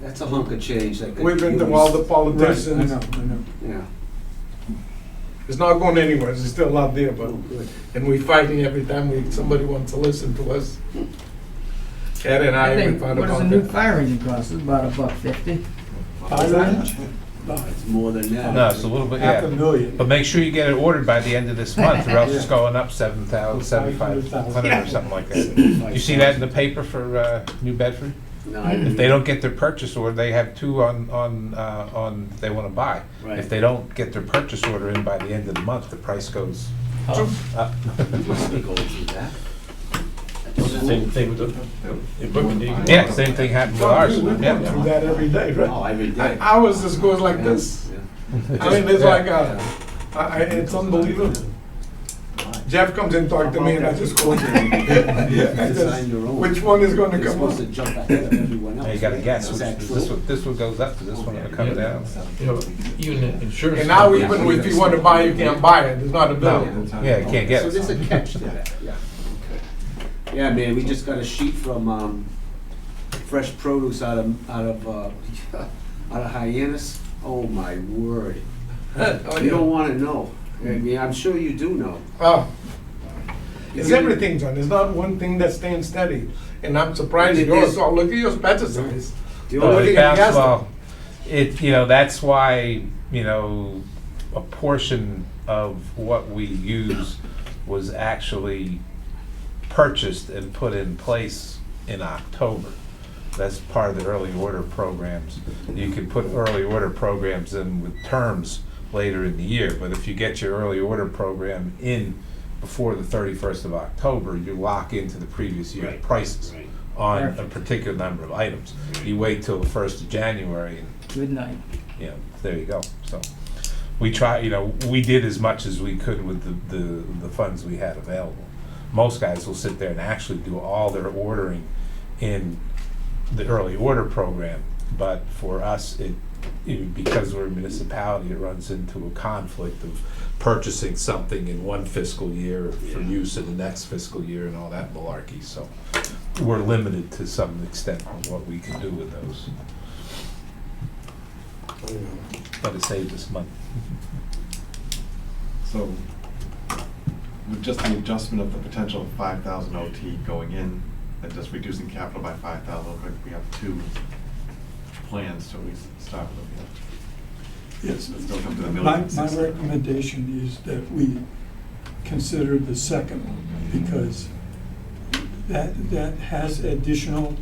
That's a hunk of change that could we've been to use. all the Right, politicians. I know. Yeah, It's not going anywhere, it's still out there, but, oh, good. and we're fighting every time somebody wants to listen to us. Ed and I I even think, thought what does a about new that. fire engine cost? It's about $150. 5 inch? It's more than that. No, it's a little bit, yeah. $500,000. But make sure you get it ordered by the end of this month, or else it's Yeah. going up 7,000, 7,500 or something like that. You see that in the paper for New Bedford? No, If they don't get their purchase order, they have two on they want to buy. Right. If they don't get their purchase order in by the end of the month, the price goes up. You must be going through that. Same thing with the equipment. Yeah, same thing happened with ours. We go Yeah. through that every day, Oh, right? every day. Ours just goes like this. Yeah. I mean, it's Yeah. like it's unbelievable. Jeff comes in, talk to me, and I just go. I Design just- your own. Which one is gonna You're come supposed to up? jump ahead of everyone else. Now you gotta right? guess, Is which, that this true? one, this one goes up, this one will come down. You know, even the insurance. And now companies- even if you want to buy, you can't buy it, it's not No, available. yeah, you can't get So it. there's a catch to that, yeah. Okay. Yeah, man, we just got a sheet from, Fresh Produce out of Hyannis. Oh, my word. Oh, You don't wanna know. I mean, I'm sure you do know. Oh, it's everything, John, it's not one thing that's staying steady, and I'm surprised It yours, is- so look at your pesticides. The Well, only it thing I bounce- guessed- well, that's why, a portion of what we use was actually purchased and put in place in October. That's part of the early order programs. You can put early order programs in with terms later in the year, but if you get your early order program in before the 31st of October, you lock into the previous year's Right, prices right. on a Perfect. particular number of items. You wait till the 1st of January and, Good night. you know, there you go. So we try, you know, we did as much as we could with the funds we had available. Most guys will sit there and actually do all their ordering in the early order program, but for us, because we're a municipality, it runs into a conflict of purchasing something in one fiscal year for Yeah. use in the next fiscal year and all that malarkey, so we're limited to some extent on what we can do with those, but it saved us money. So, with just the adjustment of the potential 5,000 OT going in, and just reducing capital by 5,000, we have two plans, so we start with, Yes. let's still come to the My million six. recommendation is that we consider the second one, because that has additional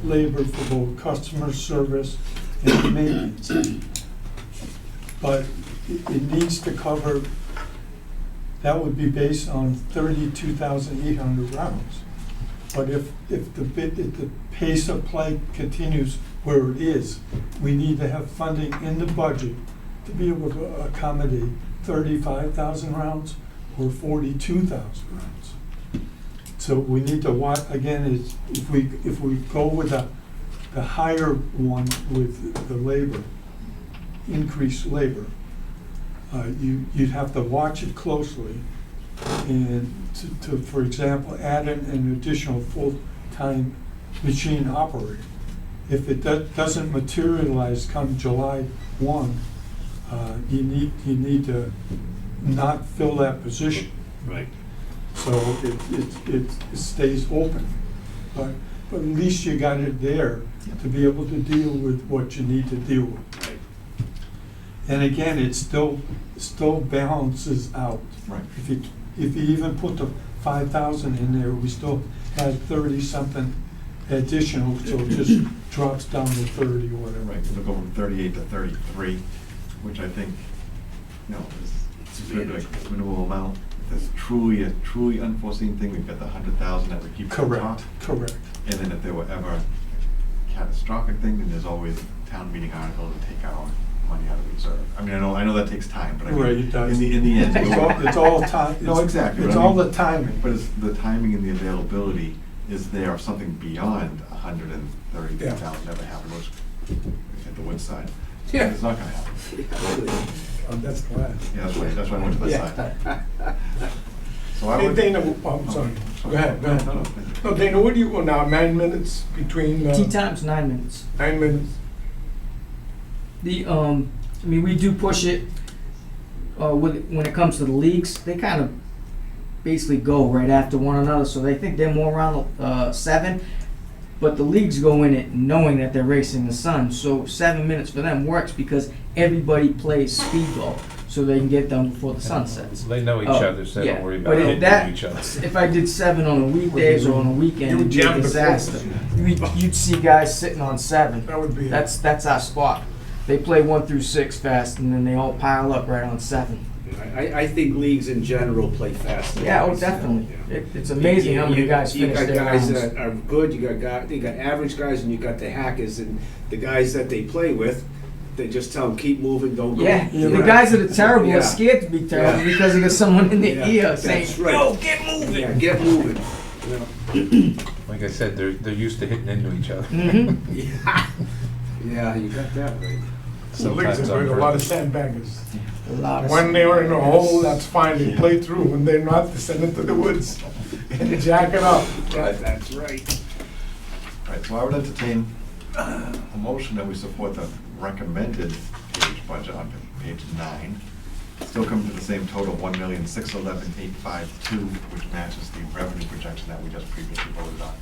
labor for both customer service and maintenance. But it needs to cover, that would be based on 32,800 rounds. But if the pace of play continues where it is, we need to have funding in the budget to be able to accommodate 35,000 rounds or 42,000 rounds. So we need to watch, again, is if we go with the higher one with the labor, increased labor, you'd have to watch it closely and to, for example, add in an additional full-time machine operator. If it doesn't materialize come July 1, you need to not fill that position. Right. So it stays open. But at least you got it there to be able to deal with what you need to deal with. Right. And again, it still balances out. Right. If you even put the 5,000 in there, we still had 30-something additional, so it just drops down to 30 or whatever. Right, it'll go from 38 to 33, which I think, you know, It's is a good, manageable. like, minimal amount. If there's truly a truly unforeseen thing, we've got the 100,000 that we keep at the top. Correct. And then if there were ever a catastrophic thing, then there's always a town meeting article to take our money out of reserve. I mean, I know that takes time, but I mean, Right, it does. in the end. It's all time. No, exactly. It's but I all mean- the timing. But it's the timing and the availability is there if something beyond 130,000 ever happened, which at the Woodside. Yeah. It's not gonna happen. Oh, that's glad. Yeah, that's why I went to the Yeah. side. So I Hey, would. Dana, I'm sorry. Go ahead, go ahead. No, no. No, Dana, what do you, now, 9 minutes between, Tea time's 9 minutes. 9 minutes? I mean, we do push it, when it comes to the leagues, they kind of basically go right after one another, so they think they're more around 7, but the leagues go in it knowing that they're racing the sun, so 7 minutes for them works because everybody plays speedball, so they can get done before the sun sets. They know each Oh, other, so they yeah, don't worry but about if hitting that- each other. If I did 7 on the weekdays or on a weekend, You would it'd be a jam the disaster. floor. You'd see guys sitting on 7. That would be. That's our spot. They play 1 through 6 fast, and then they all pile up right on 7. I think leagues in general play fast. Yeah, oh, definitely. Yeah. It's amazing how many guys finish their You got guys rounds. that are good, you got average guys, and you got the hackers, and the guys that they play with, they just tell them, keep moving, don't go. Yeah, Yeah, the right. guys that are terrible Yeah. are scared to be terrible Yeah. because they got someone in their Yeah, ear saying, that's right. "Yo, get moving." Yeah, get moving. You know? Like I said, they're used to hitting into each other. Mhm. Yeah, yeah, you got that right. The leagues Sometimes are bring a on lot of purpose. sandbaggers. A lot of When they're in a hole, that's fine, they Yeah. play through. When they're not, they send it to the woods and jack it up. Right? That's right. Right, so I would entertain a motion that we support the recommended page budget on page 9. Still coming to the same total, 1,611,852, which matches the revenue projection that we just previously voted on.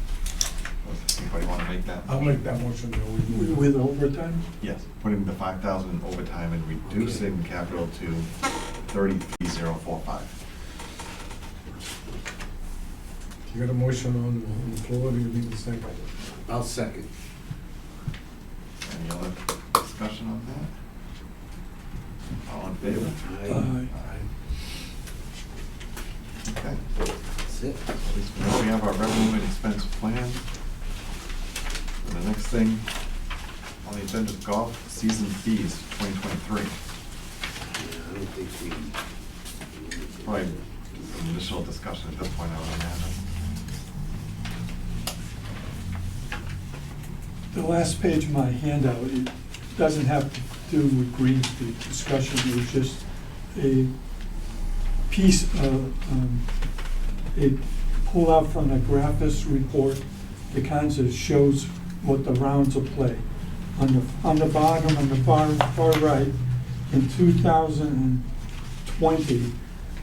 Does anybody want to make that? I'll make that motion. Joe. With overtime? Yes, putting the 5,000 in overtime and reducing capital to 33,045. You got a motion on the floor, do you need a second? I'll second. Any other discussion on that? All in favor? Aye. Okay. That's it. At least we know we have our revenue and expense plan. And the next thing on the agenda is golf season fees 2023. Yeah, I don't think we. Probably some initial discussion at this point, I would imagine. The last page of my handout, it doesn't have to do with Green Street discussion, it was just a piece of, a pull out from the Graphis report, the kinds of shows what the rounds of play. On the bottom, on the far right, in 2020,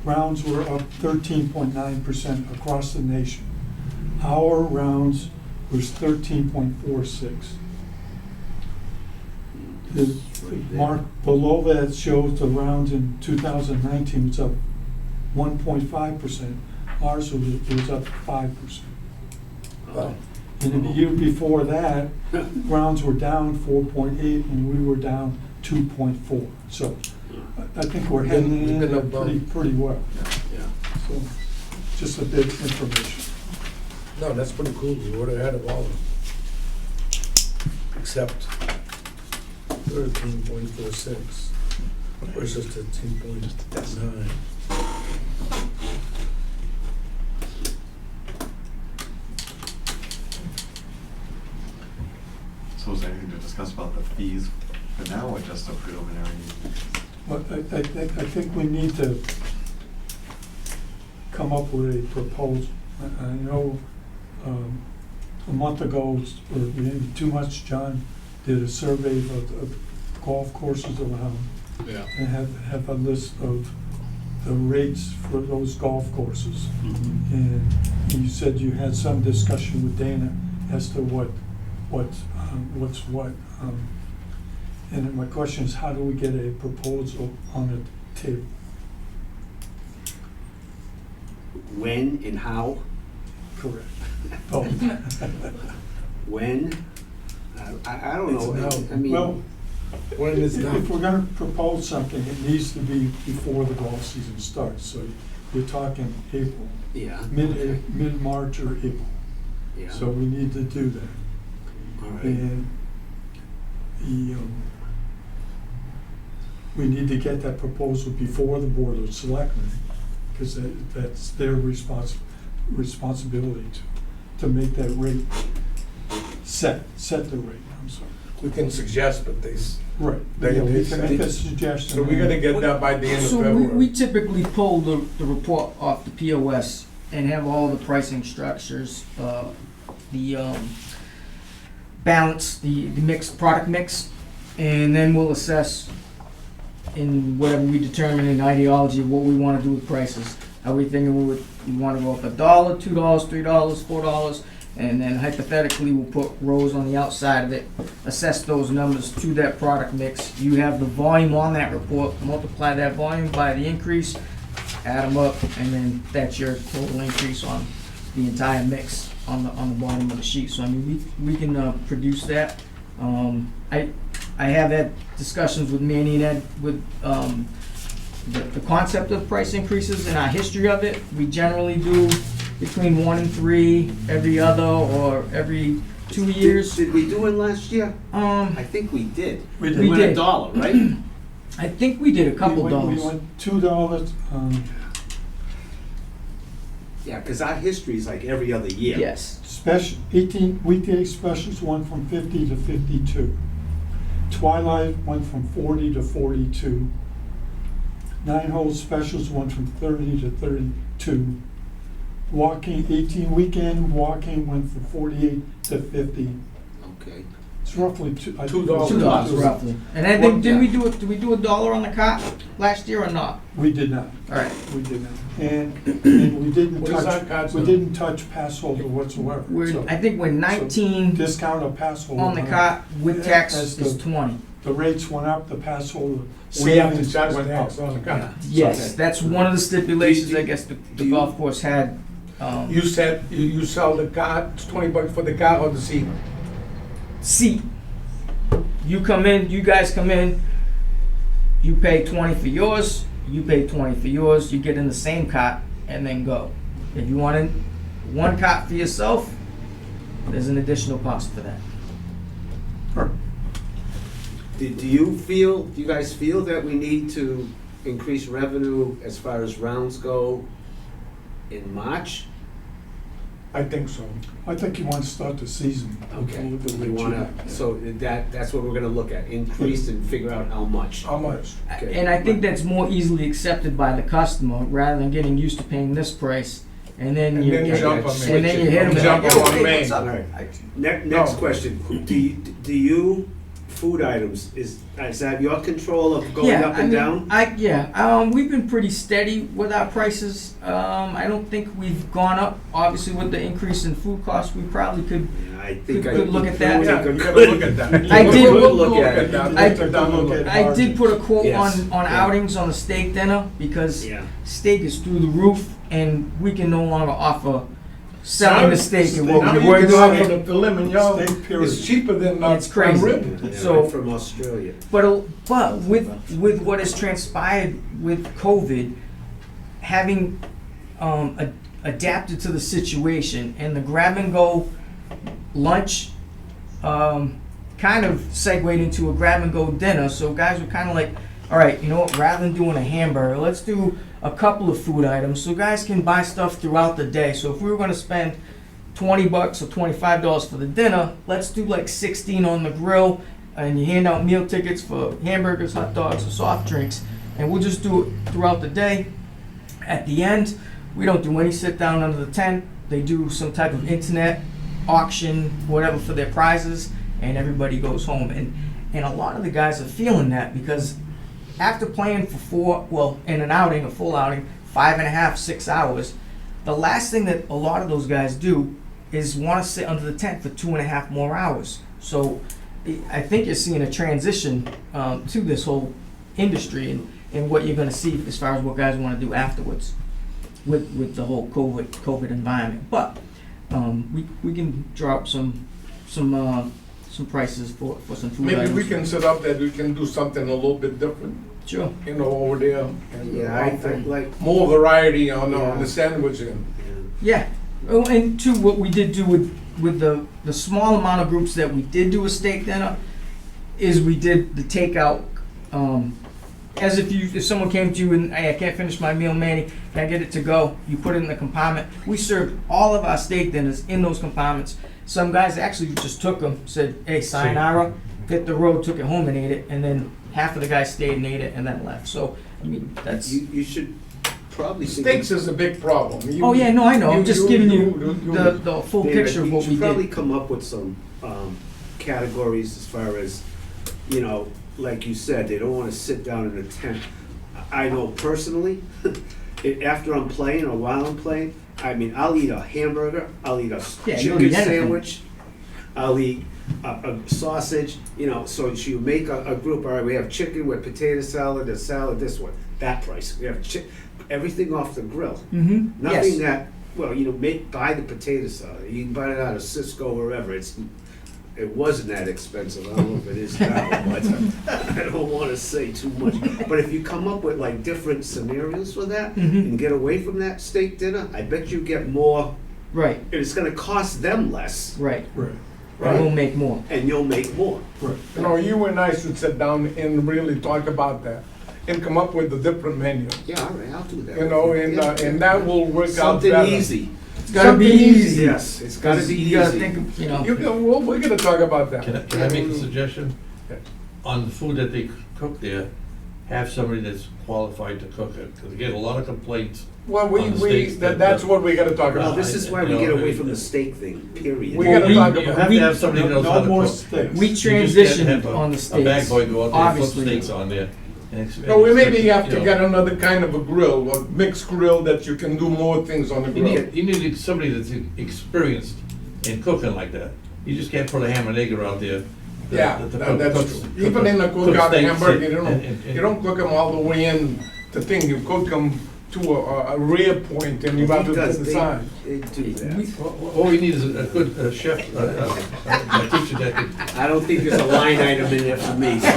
rounds were up 13.9% across the nation. Our rounds was 13.46. The mark below that shows the rounds in 2019 was up 1.5%. Ours was up 5%. Oh. And the year before that, rounds were down 4.8 and we were down 2.4. So I think we're heading in there pretty well. Yeah. So just a bit of information. No, that's pretty cool. You were ahead of all of them. Except 13.46 versus 13.9. So is there anything to discuss about the fees for now, or just a preliminary? But I think we need to come up with a proposal. I know a month ago, or maybe too much, John did a survey of golf courses around Yeah. and have a list of the rates for those golf courses. Mhm. And you said you had some discussion with Dana as to what's what. And then my question is, how do we get a proposal on the table? When and how? Correct. Oh, When? I don't know. It's I mean, well, When it's if done. we're gonna propose something, it needs to be before the golf season starts. So you're talking April, yeah. mid-March or April. Yeah. So we need to do that. All right. And we need to get that proposal before the Board of Selectmen, because that's their responsibility to make that rate, set the rate, I'm sorry. We can suggest, but Right. They- Yeah, we they can say- make a suggestion. so we gotta get that by the end of So February. we typically pull the report off the POS and have all the pricing structures, the balance, the mix, product mix, and then we'll assess in whatever we determine in ideology what we wanna do with prices. Are we thinking we wanna go up $1, $2, $3, $4? And then hypothetically, we'll put rows on the outside of it, assess those numbers to that product mix. You have the volume on that report, multiply that volume by the increase, add them up, and then that's your total increase on the entire mix on the bottom of the sheet. So I mean, we can produce that. I have had discussions with Manny and Ed with the concept of price increases and our history of it. We generally do between 1 and 3 every other or every 2 years. Did we do it last year? Um, I think we did. We We went did. $1, right? I think we did a couple We dollars. went $2, Yeah, because our history is like every other year. Yes. special, 18 weekday specials went from 50 to 52. Twilight went from 40 to 42. 9-hole specials went from 30 to 32. Walking, 18 weekend walking went from 48 to 50. Okay. It's roughly two. I think $2. it's $2 roughly. And I think, did we do it, did we do $1 on the cot last year or not? We did not. Alright. We did not. And we didn't What is our touch, cards we now? didn't touch pass holder whatsoever. We're, So I think we're 19 discount of pass holder. on the cot with tax As is the- 20. The rates went up, the pass holder. We have to savings charge went tax up. on the car. Yes, Okay. that's one of the stipulations Do I you- guess do the you- golf course had You said, you sell the car, it's $20 for the car or the seat? seat. You come in, you guys come in, you pay 20 for yours, you pay 20 for yours, you get in the same cot and then go. If you want one cot for yourself, there's an additional cost for that. Do you guys feel that we need to increase revenue as far as rounds go in March? I think so. I think you want to start the season. Okay, With the we way wanna, you- so that's what we're gonna look at, increase and figure out how much. How much? Okay. And I think that's more easily accepted by the customer rather than getting used to paying this price and then And you then you jump on me. and then you hit them Jump like, on "Oh, hey, me." what's up?" All right. Next No. question, do you, food items, is that your control of going up and down? We've been pretty steady with our prices. I don't think we've gone up. Obviously, with the increase in food costs, we probably could. I think I Good look at that. Yeah, you gotta look at that. I did- We'll look at it. that. I- We'll sit down and look at I did put a quote Yes. on Yeah. outings on the steak dinner because Yeah. steak is through the roof and we can no longer offer selling the steak and what Now we you were can offer doing. the filet mignon, Steak, period. it's cheaper than It's crazy. rib. Yeah, So- right from Australia. But with what has transpired with COVID, having adapted to the situation and the grab and go lunch kind of segued into a grab and go dinner. So guys were kind of like, all right, you know what? Rather than doing a hamburger, let's do a couple of food items so guys can buy stuff throughout the day. So if we were going to spend $20 or $25 for the dinner, let's do like 16 on the grill, and you hand out meal tickets for hamburgers, hot dogs, or soft drinks, and we'll just do it throughout the day. At the end, we don't do any sit down under the tent. They do some type of internet auction, whatever, for their prizes, and everybody goes home. And a lot of the guys are feeling that because after playing for in an outing, a full outing, 5.5, 6 hours, the last thing that a lot of those guys do is want to sit under the tent for 2.5 more hours. So I think you're seeing a transition to this whole industry and what you're going to see as far as what guys want to do afterwards with the whole COVID environment. But we can draw up some prices for some food Maybe items. we can set up that we can do something a little bit different, Sure. you know, over there. And Yeah, I think like, more variety on Yeah. the sandwiching. Yeah. Oh, and two, what we did do with the small amount of groups that we did do a steak dinner is we did the takeout. As if someone came to you and, hey, I can't finish my meal, Manny, can I get it to go? You put it in the compartment. We served all of our steak dinners in those compartments. Some guys actually just took them, said, hey, sayonara, hit the road, took it home and ate it, and then half of the guys stayed and ate it and then left. So, I mean, that's... you should probably think. Steaks is a big problem. Oh, yeah, no, I know. I'm just giving you the full David, picture of what we You should probably did. come up with some categories as far as, you know, like you said, they don't wanna sit down in a tent. I know personally, after I'm playing or while I'm playing, I mean, I'll eat a hamburger, I'll eat a Yeah, you don't chicken eat anything. sandwich, I'll eat a sausage, you know, so you make a group, all right, we have chicken with potato salad, a salad, this one, that price. We have everything off the grill. Mm-hmm. Nothing Yes. that, well, you know, buy the potato salad. You can buy it out of Cisco or wherever. It wasn't that expensive. I don't know if it is now, but I don't want to say too much. But if you come up with like different scenarios for that Mhm. and get away from that steak dinner, I bet you get more. Right, And it's going to cost them less, right. Right, And we'll make more. and you'll make more. right. You know, you and I should sit down and really talk about that and come up with a different menu. Yeah, all right, I'll do that. You know, and that will work out Something better. easy. It's gotta be Something easy. Yes, it's got to be You gotta easy. think of, Well, we're gonna talk about that. Can I make a suggestion? Yeah. On the food that they cook there, have somebody that's qualified to cook it, because we get a lot of complaints. Well, On the steaks that's what we gotta talk Well, about. this is why we You know, get away from the steak thing, period. We Well, gotta talk You about. have to have somebody that knows how No to more cook. steaks. we You just can't have transitioned on the A bag steaks. boy go out there and flip Obviously. steaks on there. No, we maybe have you to know. get another kind of a grill, a mixed grill that you can do more things on the grill. You need somebody that's experienced in cooking like that. You just can't put a ham and egg out there. Yeah, that's cooks- true. Even in a cook cookout steaks hamburger, and- and- you don't cook them all the way in the thing, you cook them to a rear point and you have to decide. They do that. All we need is a good chef, a teacher that can. I don't think there's a line item in there for me, so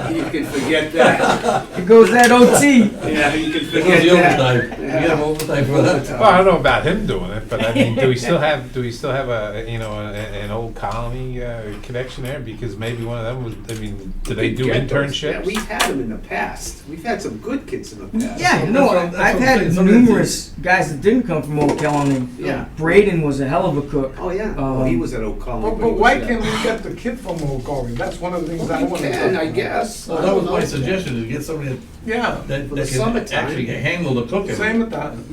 you can forget that. It goes that OT. Yeah, you can It forget goes the overtime. that. You get him overtime for that. Well, I don't know about him doing it, but I mean, do we still have a, you know, an old colony connection there? Because maybe one of them was, I mean, do they do Get those. internships? Yeah, we've had them in the past. We've had some good kids in the past. Yeah, That's no, what I've I'm saying. had Some of the numerous guys that didn't come from Old Colony. Yeah. Braden was a hell of a cook. Oh, yeah. Well, he Um, was at Oak Colony. But why can't we get the kid from Old Colony? That's one of the things I We want to can, know. I guess. Well, that was my suggestion, is get somebody Yeah, that For the can summertime. actually handle the cooking. same time.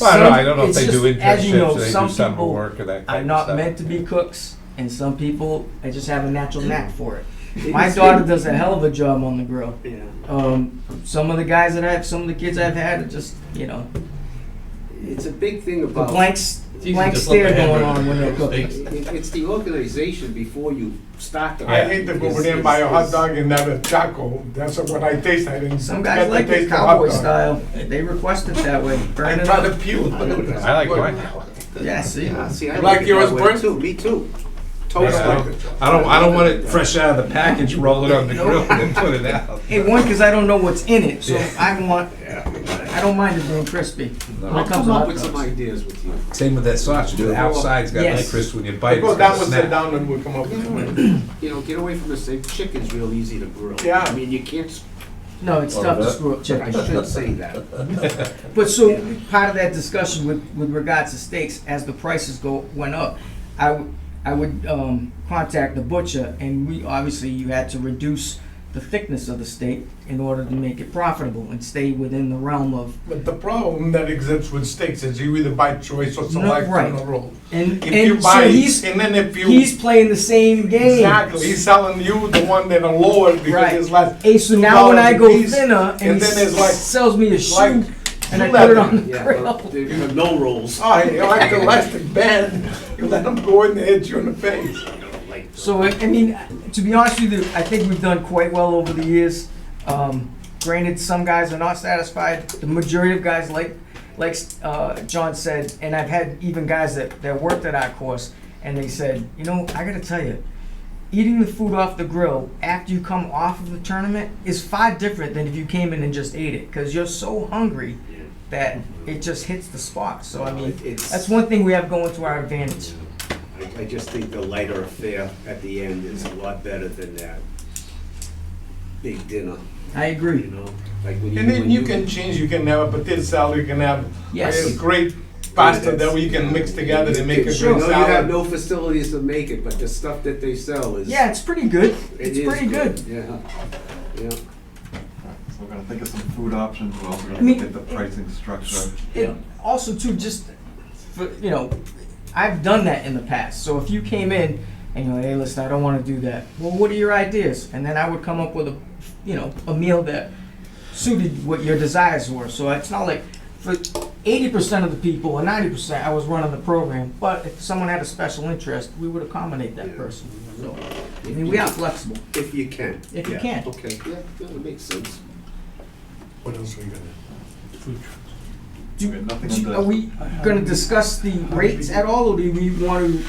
Well, I don't know if It's they do just, as you know, internships, or they do some summer people work or that are kind of not stuff. meant to be cooks, and some people, I just have a natural knack for it. It My is- daughter does a hell of a job on the grill. Yeah. Some of the guys some of the kids I've had are just, you know, It's a big thing the about. blank It's easy blank to flip a stare going hamburger on when they're and cooking. steak. It's the organization before you start the. I hate to go over there and buy a hot dog and have a taco. That's what I taste. I didn't. Some get guys to like taste it the hot cowboy dog. style. They request it that way. I Burn it try to up. peel. I like mine that way. Yeah, see. See, I You like like it yours that way burnt? too. Me too. I Toast don't- like it. I don't want it fresh out of the package, roll it on the grill and put it out. Hey, one, because I don't know what's in it, so Yeah. I don't mind it being crispy. When I'll it comes come to up hot with some dogs. ideas with you. Same with that sausage, the outside's got Yes. like crisp when you bite it. Go it's down got and snap. sit down and we'll come up with it. You know, get away from the steak. Chicken's real easy to grill. Yeah. I mean, you can't. No, it's Oh, tough to that- screw up I chicken. should say that. But so, part of that discussion with regards to steaks, as the prices went up, I would contact the butcher, and you had to reduce the thickness of the steak in order to make it profitable and stay within the realm of, But the problem that exists with steaks is you either buy choice or select right. on a roll. and If you so buy, he's and then if you. playing the same game. Exactly, he's selling you the one that are lower because Right. it's like. Hey, so now when I $2 go a piece, thinner and and he then it's like sells me a shoe like and I put it on the Yeah, grill. but there are no rolls. Oh, you like the elastic band, you let them go in there, hit you in the face. So, I mean, to be honest with you, I think we've done quite well over the years. Granted, some guys are not satisfied. The majority of guys, like John said, and I've had even guys that worked at our course, and they said, you know, I gotta tell you, eating the food off the grill after you come off of the tournament is far different than if you came in and just ate it, because you're so hungry that it just hits the spot. So, I mean, It's- that's one thing we have going to our advantage. I just think the lighter affair at the end is a lot better than that big dinner, I you agree. know? Like when And then when you can change, you can have a potato salad, you can have Yes. a great pasta that we can mix together to make a Sure. great You know, you have salad. no facilities to make it, but the stuff that they sell is. Yeah, it's pretty good. it It's is pretty good. Yeah, yeah. So we're gonna think of some food options, we're also I gonna mean, look at the pricing structure. It also too, just for, you know, I've done that in the past. So if you came in and you're like, hey, listen, I don't want to do that. Well, what are your ideas? And then I would come up with a meal that suited what your desires were. So it's not like for 80% of the people or 90%, I was running the program. But if someone had a special interest, we would accommodate that person. So I mean, we are flexible. If you can. If you Yeah, can. Okay, yeah, that makes sense. What else are we gonna? We have nothing on Are we going to discuss the rates at all, or do we want to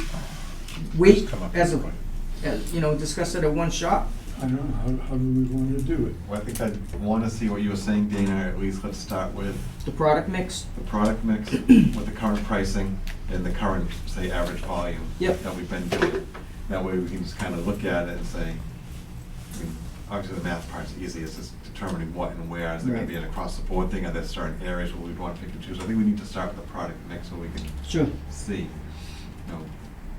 wait as discuss it at one shot? I don't know, how do we want to do it? Well, I think I'd wanna see what you were saying, Dana, at least let's start with The product mix? the product mix with the current pricing and the current, say, average volume Yep. that we've been doing. That way we can just kind of look at it and say, I mean, obviously the math part's easy, it's just determining what and where. Is it gonna be an across the board thing? Are there certain areas where we'd want to pick and choose? I think we need to start with the product mix so we can Sure. see, you know,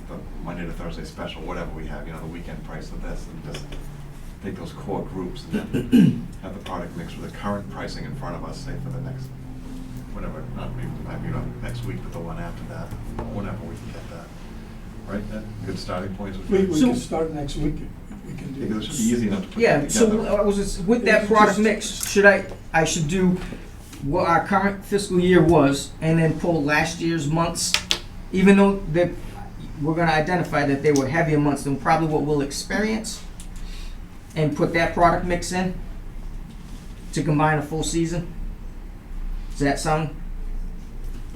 the Monday to Thursday special, whatever we have, you know, the weekend price of this, and just take those core groups and then have the product mix with the current pricing in front of us, say for the next, whatever, not next week, but the one after that, whenever we can get that. Right, that, good starting points. We So- can start next week, we can do Because it this. should be easy enough to put Yeah, that so together. I was just, with that product mix, I should do what our current fiscal year was, and then pull last year's months, even though we're gonna identify that they were heavier months than probably what we'll experience, and put that product mix in to combine a full season? Does that sound?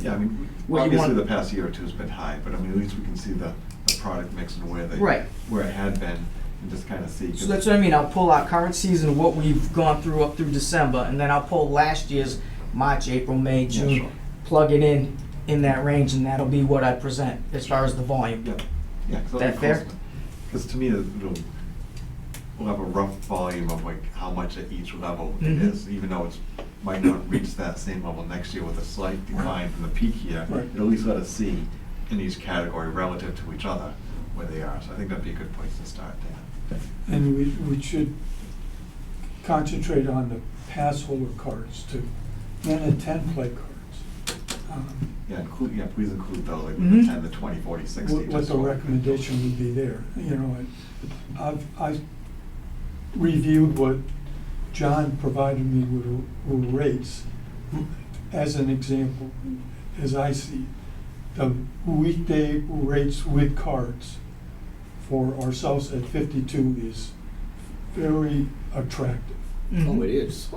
Yeah, I mean, What you obviously want- the past year or two has been high, but I mean, at least we can see the product mix and where Right. where it had been, and just kind of see. 'cause- So that's what I mean, I'll pull our current season, what we've gone through up through December, and then I'll pull last year's March, April, May, Yeah, June, sure. plug it in that range, and that'll be what I present as far as the volume. Yeah, yeah. That fair? Because to me, we'll have a rough volume of like how much at each level it Mhm. is, even though it's, might not reach that same level next year with a slight decline from the peak year. Right. It'll at least let us see in each category relative to each other where they are. So I think that'd be a good place to start there. And we should concentrate on the pass holder cards too, and the 10 play cards. Yeah, please include those, like the Mhm. 10, the 20, 40, 60. What just the so- recommendation would be there, you know, I reviewed what John provided me with rates. As an example, as I see, the weekday rates with cards for ourselves at 52 is very attractive. Oh, it is.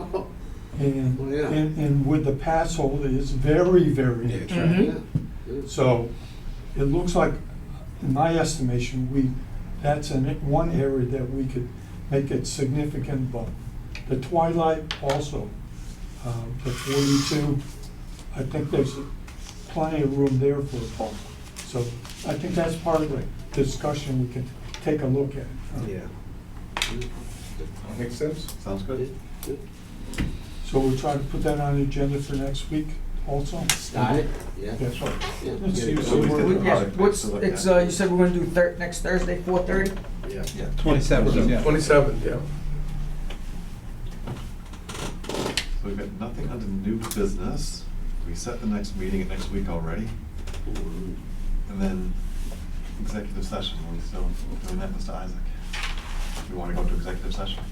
And, Oh, yeah. and with the pass holder, it's very, very Yeah, attractive. Yeah. So it looks like, in my estimation, that's one area that we could make a significant bump. The Twilight also, the 42, I think there's plenty of room there for a bump. So I think that's part of the discussion we can take a look at. Yeah. Makes sense? Sounds good? So we'll try to put that on the agenda for next week also. Start it, yeah. That's right. Yeah. Let's see. Yeah. So we did the Yeah, product mix what's, to look it's, at. you said we're gonna do next Thursday, 4:30? Yeah. Yeah. 27th, yeah. 27th, yeah. So we've got nothing under new business. We set the next meeting at next week already. And then executive session, are we still doing that, Mr. Isaac? We want to go to executive session?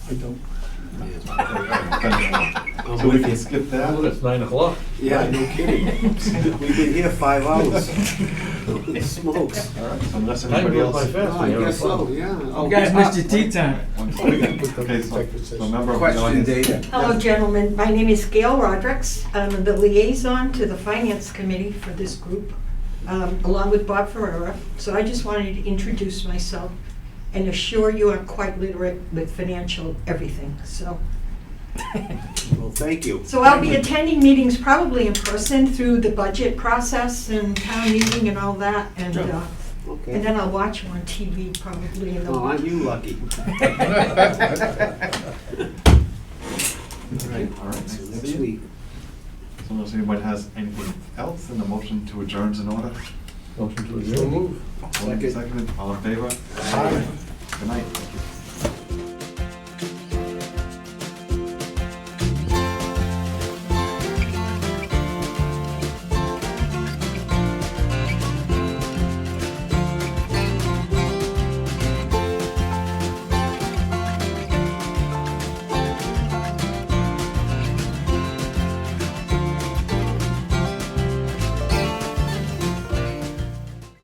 I don't. So we can skip that? Well, it's 9 o'clock. Yeah, no kidding. We've been here 5 hours. Smokes. All right, so unless Time anybody goes by else. fast Oh, when I you're guess on the so, phone. yeah. You guys missed your tea time. Okay, so a member of the Question, audience. Dave. Hello, gentlemen. My name is Gail Rodricks. I'm the liaison to the Finance Committee for this group, along with Bob Ferrera. So I just wanted to introduce myself and assure you I'm quite literate with financial everything. So Well, thank you. I'll be attending meetings probably in person through the budget process and town meeting and all that. And Okay. then I'll watch you on TV probably in the Oh, aren't you lucky? All right, So nice to next see you. week. So unless anybody has anything else, then the motion to adjourn is in order. Motion to So adjourn. move. Seconded, all in favor? Aye. Good night. Thank you.